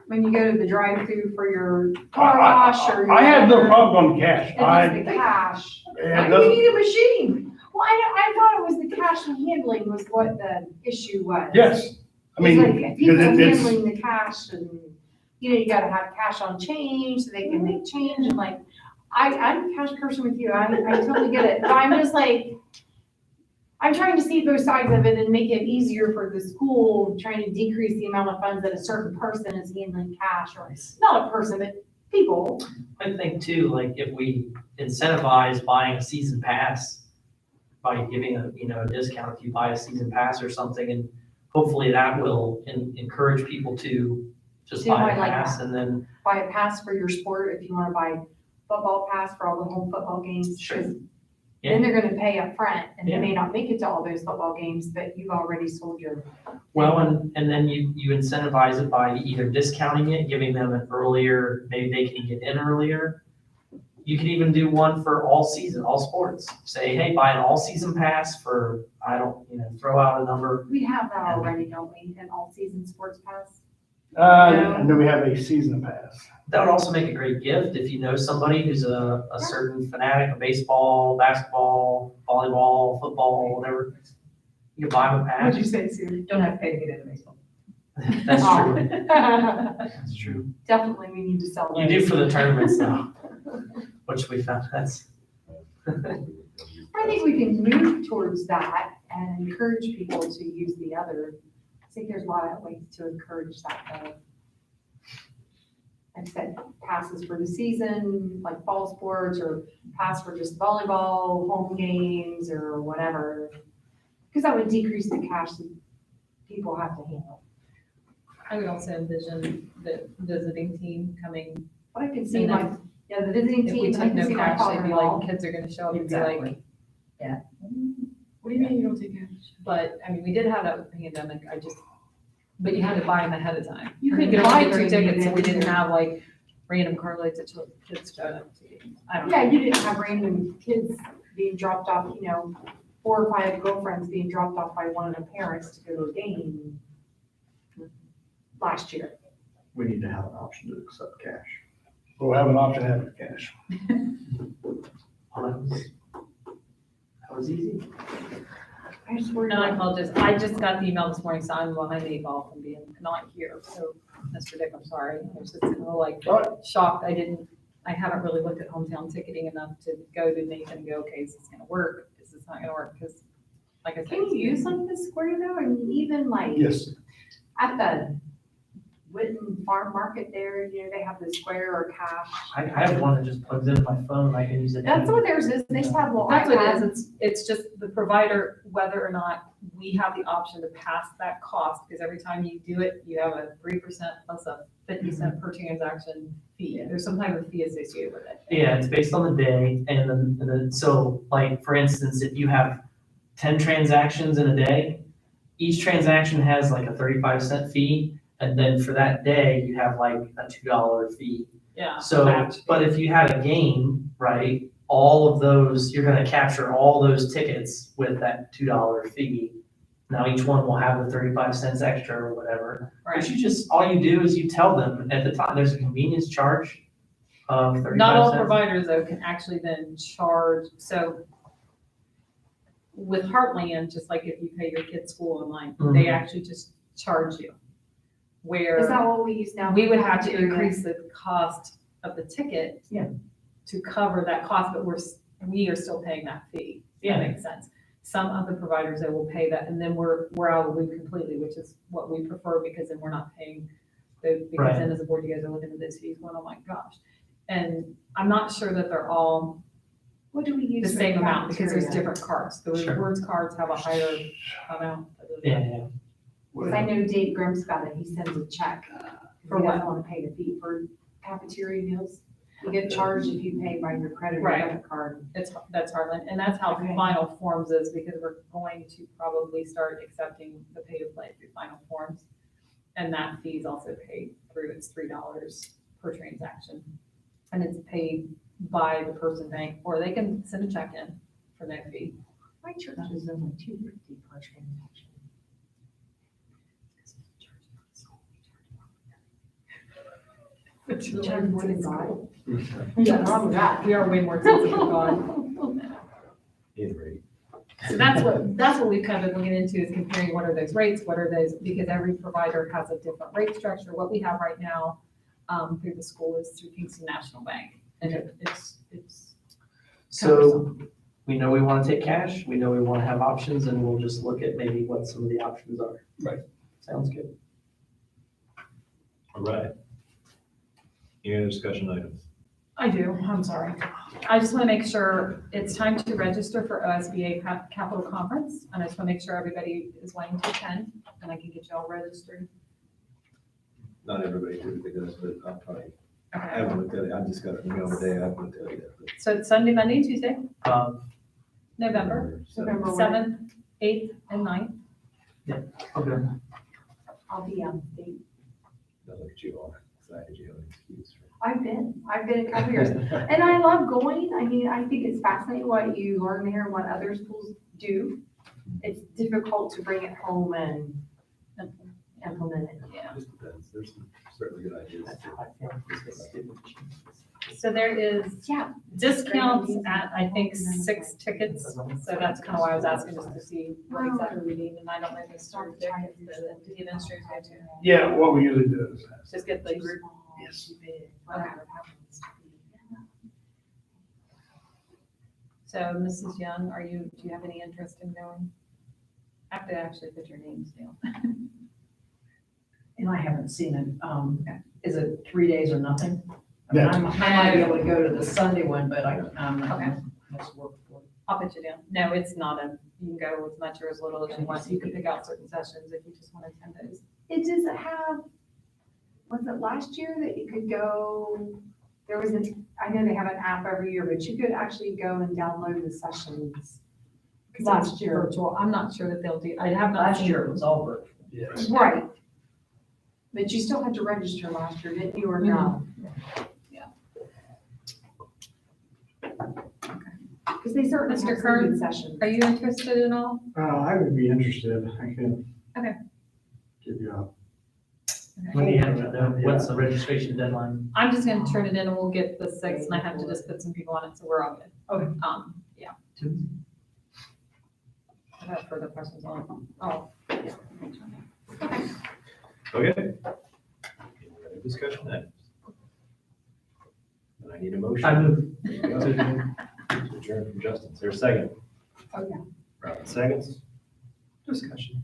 Speaker 6: when you go to the drive-through for your car wash or. your
Speaker 4: I had no
Speaker 6: whatever.
Speaker 4: problem on cash.
Speaker 6: It was the cash.
Speaker 4: it
Speaker 6: Why do
Speaker 4: doesn't-
Speaker 6: you need a machine? Well, I thought it was the cash and handling was what the issue was.
Speaker 4: Yes, I mean,
Speaker 6: It's like people
Speaker 4: because it's,
Speaker 6: handling the cash and, you know, you gotta have cash on change so they can make change and like, I'm a cash person with you, I totally get it, but I'm just like, I'm trying to see both sides of it and make it easier for the school, trying to decrease the amount of funds that a certain person is handling cash, or not a person, but people.
Speaker 3: I think too, like if we incentivize buying a season pass by giving a discount if you buy a season pass or something, and hopefully that will encourage people to just
Speaker 6: Yeah,
Speaker 3: buy
Speaker 6: I
Speaker 3: a
Speaker 6: like
Speaker 3: pass
Speaker 6: that.
Speaker 3: and then,
Speaker 6: Buy a pass for your sport if you wanna buy football pass for all the home football games.
Speaker 3: Sure.
Speaker 6: 'Cause
Speaker 3: Yeah.
Speaker 6: then they're gonna pay up front, and they
Speaker 3: Yeah.
Speaker 6: may not make it to all those football games, but you've already sold your.
Speaker 3: well, and then you incentivize it by either discounting it, giving them an earlier, maybe they can get in earlier. You could even do one for all season, all sports. Say, hey, buy an all-season pass for, throw out a number.
Speaker 6: We have that already, don't we, an all-season sports pass?
Speaker 4: and then we have a season pass.
Speaker 3: That would also make a great gift if you know somebody who's a certain fanatic of baseball, basketball, volleyball, football, whatever. You can buy them a pass.
Speaker 6: What'd you say, Sue?
Speaker 9: Don't have to pay to get into baseball.
Speaker 3: That's true.
Speaker 6: Oh.
Speaker 3: That's true.
Speaker 6: Definitely, we need to sell
Speaker 3: You
Speaker 6: those.
Speaker 3: do for the tournaments though, which we found, that's.
Speaker 6: I think we can move towards that and encourage people to use the other. I think there's a lot of ways to encourage that, though. Like I said, passes for the season, like fall sports, or pass for just volleyball, home games, or whatever. Because that would decrease the cash that people have to handle.
Speaker 2: I would also envision the visiting team coming.
Speaker 6: But I could see
Speaker 2: And
Speaker 6: like,
Speaker 2: then
Speaker 6: yeah, the visiting
Speaker 2: If we
Speaker 6: team, I
Speaker 2: took
Speaker 6: can
Speaker 2: no
Speaker 6: see my
Speaker 2: cash, they'd be
Speaker 6: father-in-law.
Speaker 2: like, kids are gonna show up and be
Speaker 9: Exactly.
Speaker 2: like,
Speaker 9: Yeah.
Speaker 2: what do you mean you don't take cash? But, I mean, we did have that with the pandemic, but you had to buy them ahead of time.
Speaker 6: You
Speaker 2: You
Speaker 6: couldn't
Speaker 2: could
Speaker 6: buy
Speaker 2: only get your
Speaker 6: during the
Speaker 2: tickets, so we
Speaker 6: event
Speaker 2: didn't
Speaker 6: either.
Speaker 2: have like random car lights that kids showed up to. I don't know.
Speaker 6: Yeah, you didn't have random kids being dropped off, 4 or 5 girlfriends being dropped off by one of the parents to go to a game last year.
Speaker 7: We need to have an option to accept cash.
Speaker 4: We'll have an option to have the cash.
Speaker 3: Well, that was easy.
Speaker 6: I just worried
Speaker 2: No, I
Speaker 6: about,
Speaker 2: apologize. I just got the email this morning, so I'm behind the eight ball from being not here. So, Mr. Dick, I'm sorry. I was just a little like shocked. I haven't really looked at hometown ticketing enough to go to Nathan and go, okay, is this gonna work? Is this not gonna work? Because like I said.
Speaker 6: can you use like the square though? I mean, even like
Speaker 4: Yes,
Speaker 6: at the Witten Farm Market there, they have the square or cash.
Speaker 3: I have one that just plugs into my phone, I can use it.
Speaker 6: That's what theirs is. They just have little
Speaker 2: That's what it
Speaker 6: iPads.
Speaker 2: is. It's just the provider, whether or not we have the option to pass that cost, because every time you do it, you have a 3% plus a 50 cent per transaction fee. There's some type of fee associated with it.
Speaker 3: Yeah, it's based on the day, and then, so like, for instance, if you have 10 transactions in a day, each transaction has like a 35-cent fee, and then for that day, you have like a $2 fee.
Speaker 2: Yeah.
Speaker 3: So,
Speaker 2: batch.
Speaker 3: but if you had a game, right, all of those, you're gonna capture all those tickets with that $2 fee. Now each one will have the 35 cents extra or whatever. But
Speaker 2: Right.
Speaker 3: you just, all you do is you tell them at the time, there's a convenience charge of 35 cents.
Speaker 2: Not all providers though can actually then charge, so with Heartland, just like if you pay your kid's school online, they
Speaker 3: Mhm.
Speaker 2: actually just charge you.
Speaker 6: Is
Speaker 2: Where
Speaker 6: that what we use now?
Speaker 2: we would have to
Speaker 6: Cafeteria?
Speaker 2: increase the cost of the ticket.
Speaker 9: Yeah.
Speaker 2: To cover that cost, but we are still paying that fee. If
Speaker 3: Yeah.
Speaker 2: That makes sense. Some other providers, they will pay that, and then we're out of the loop completely, which is what we prefer, because then we're not paying because
Speaker 3: Right.
Speaker 2: then as a board, you guys are looking at this fees going, oh my gosh. And I'm not sure that they're all
Speaker 6: What do we
Speaker 2: the
Speaker 6: use? for
Speaker 2: same amount, because there's
Speaker 6: cafeteria?
Speaker 2: different cards. The
Speaker 3: Sure.
Speaker 2: rewards cards have a higher amount.
Speaker 3: Yeah.
Speaker 6: Because I know Dave Grimm's got it, he sends a check.
Speaker 2: For
Speaker 6: He
Speaker 2: what?
Speaker 6: doesn't want to pay the fee for cafeteria meals. You get charged if you pay by your credit or
Speaker 2: Right.
Speaker 6: debit card.
Speaker 2: That's Heartland, and that's how
Speaker 6: Okay.
Speaker 2: Final Forms is, because we're going to probably start accepting the pay to play through Final Forms. And that fee is also paid through, it's $3 per transaction. And it's paid by the person bank, or they can send a check in for no fee.
Speaker 6: My church is only $2.50 per transaction. You charge more than God? Nothing wrong with that.
Speaker 2: We are way more expensive than God.
Speaker 1: Either rate.
Speaker 2: So that's what we've kind of been looking into, is comparing what are those rates, what are those, because every provider has a different rate structure. What we have right now through the school is through Kingston National Bank. And it's
Speaker 3: So we know we want to take cash, we know we want to have options, and we'll just look at maybe what some of the options are.
Speaker 4: Right.
Speaker 3: Sounds good.
Speaker 1: All right. Any other discussion items?
Speaker 2: I do, I'm sorry. I just want to make sure it's time to register for OSBA Capital Conference, and I just want to make sure everybody is wanting to attend, and I can get you all registered.
Speaker 1: Not everybody typically does, but I'll probably, I
Speaker 2: Okay.
Speaker 1: haven't looked at it, I just got an email today, I haven't tell you that. but-
Speaker 2: So it's Sunday, Monday, and Tuesday,
Speaker 3: Um,
Speaker 2: November
Speaker 1: So,
Speaker 6: November what?
Speaker 2: 7th, 8th, and 9th.
Speaker 3: okay.
Speaker 6: I'll be on state.
Speaker 1: I'll look at you all, excited you have an excuse.
Speaker 6: I've been a couple years. And I love going. I mean, I think it's fascinating what you learn there and what other schools do. It's difficult to bring it home and implement it.
Speaker 2: Yeah.
Speaker 1: Just depends, there's some certainly good ideas.
Speaker 3: That's how I feel. It's stupid.
Speaker 2: So there is
Speaker 6: Yeah.
Speaker 2: discounts at, I think, 6 tickets. So that's kind of why I was asking, just to see what exactly we need. And I don't know if it's started tickets, but the administrators go to.
Speaker 4: Yeah, what we usually do is,
Speaker 2: Just get the group.
Speaker 4: yes.
Speaker 2: So Mrs. Young, do you have any interest in going? I have to actually put your names down.
Speaker 9: And I haven't seen it. Is it 3 days or nothing? I mean,
Speaker 4: Yeah.
Speaker 9: I might be able to go to the Sunday one, but I'm not
Speaker 2: Okay.
Speaker 9: gonna miss work for it.
Speaker 2: I'll put you down. No, it's not you can go as much or as little as you want. You can pick out certain sessions if you just want to attend those.
Speaker 6: It doesn't have, was it last year that you could go, there was I know they have an app every year, but you could actually go and download the sessions. Last year.
Speaker 2: Virtual. I'm not sure that they'll do, I have not
Speaker 9: Last
Speaker 2: seen.
Speaker 9: year it was all virtual.
Speaker 4: Yes.
Speaker 6: Right. But you still had to register last year, didn't you, or no? Because they certainly
Speaker 2: Mr.
Speaker 6: have some
Speaker 2: Kern,
Speaker 6: good sessions.
Speaker 2: Are you interested in all?
Speaker 7: I would be interested, I can.
Speaker 2: Okay.
Speaker 7: Give you a.
Speaker 3: When do you have to know, what's the registration deadline?
Speaker 2: I'm just gonna turn it in and we'll get the 6th, and I have to just put some people on it, so we're all good.
Speaker 3: Okay.
Speaker 2: Yeah.
Speaker 3: Tuesday.
Speaker 2: I have further questions on it. Oh, yeah.
Speaker 1: Okay. Any other discussion items? Then I need a motion.
Speaker 3: I move.
Speaker 1: There you go. To adjourn from Justin. Is there a second?
Speaker 6: Oh, yeah.
Speaker 1: Robin seconds. Discussion.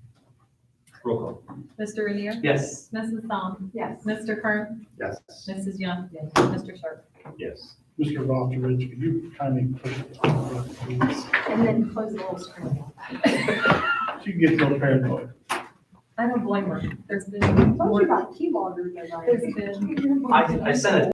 Speaker 1: Roll call.
Speaker 2: Mr. Renier?
Speaker 3: Yes.
Speaker 2: Mrs. Psalm?
Speaker 6: Yes.
Speaker 2: Mr. Kern?
Speaker 1: Yes.
Speaker 2: Mrs. Young? Mr. Sharp?
Speaker 1: Yes.
Speaker 4: Mr. Rotherridge, could you kindly push it on, please?
Speaker 6: And then close the little screen.
Speaker 4: She gets a little paranoid.
Speaker 2: I don't blame her. There's been
Speaker 6: Told
Speaker 2: more,
Speaker 6: you about keyboarders, as I.
Speaker 2: there's been
Speaker 3: I sent it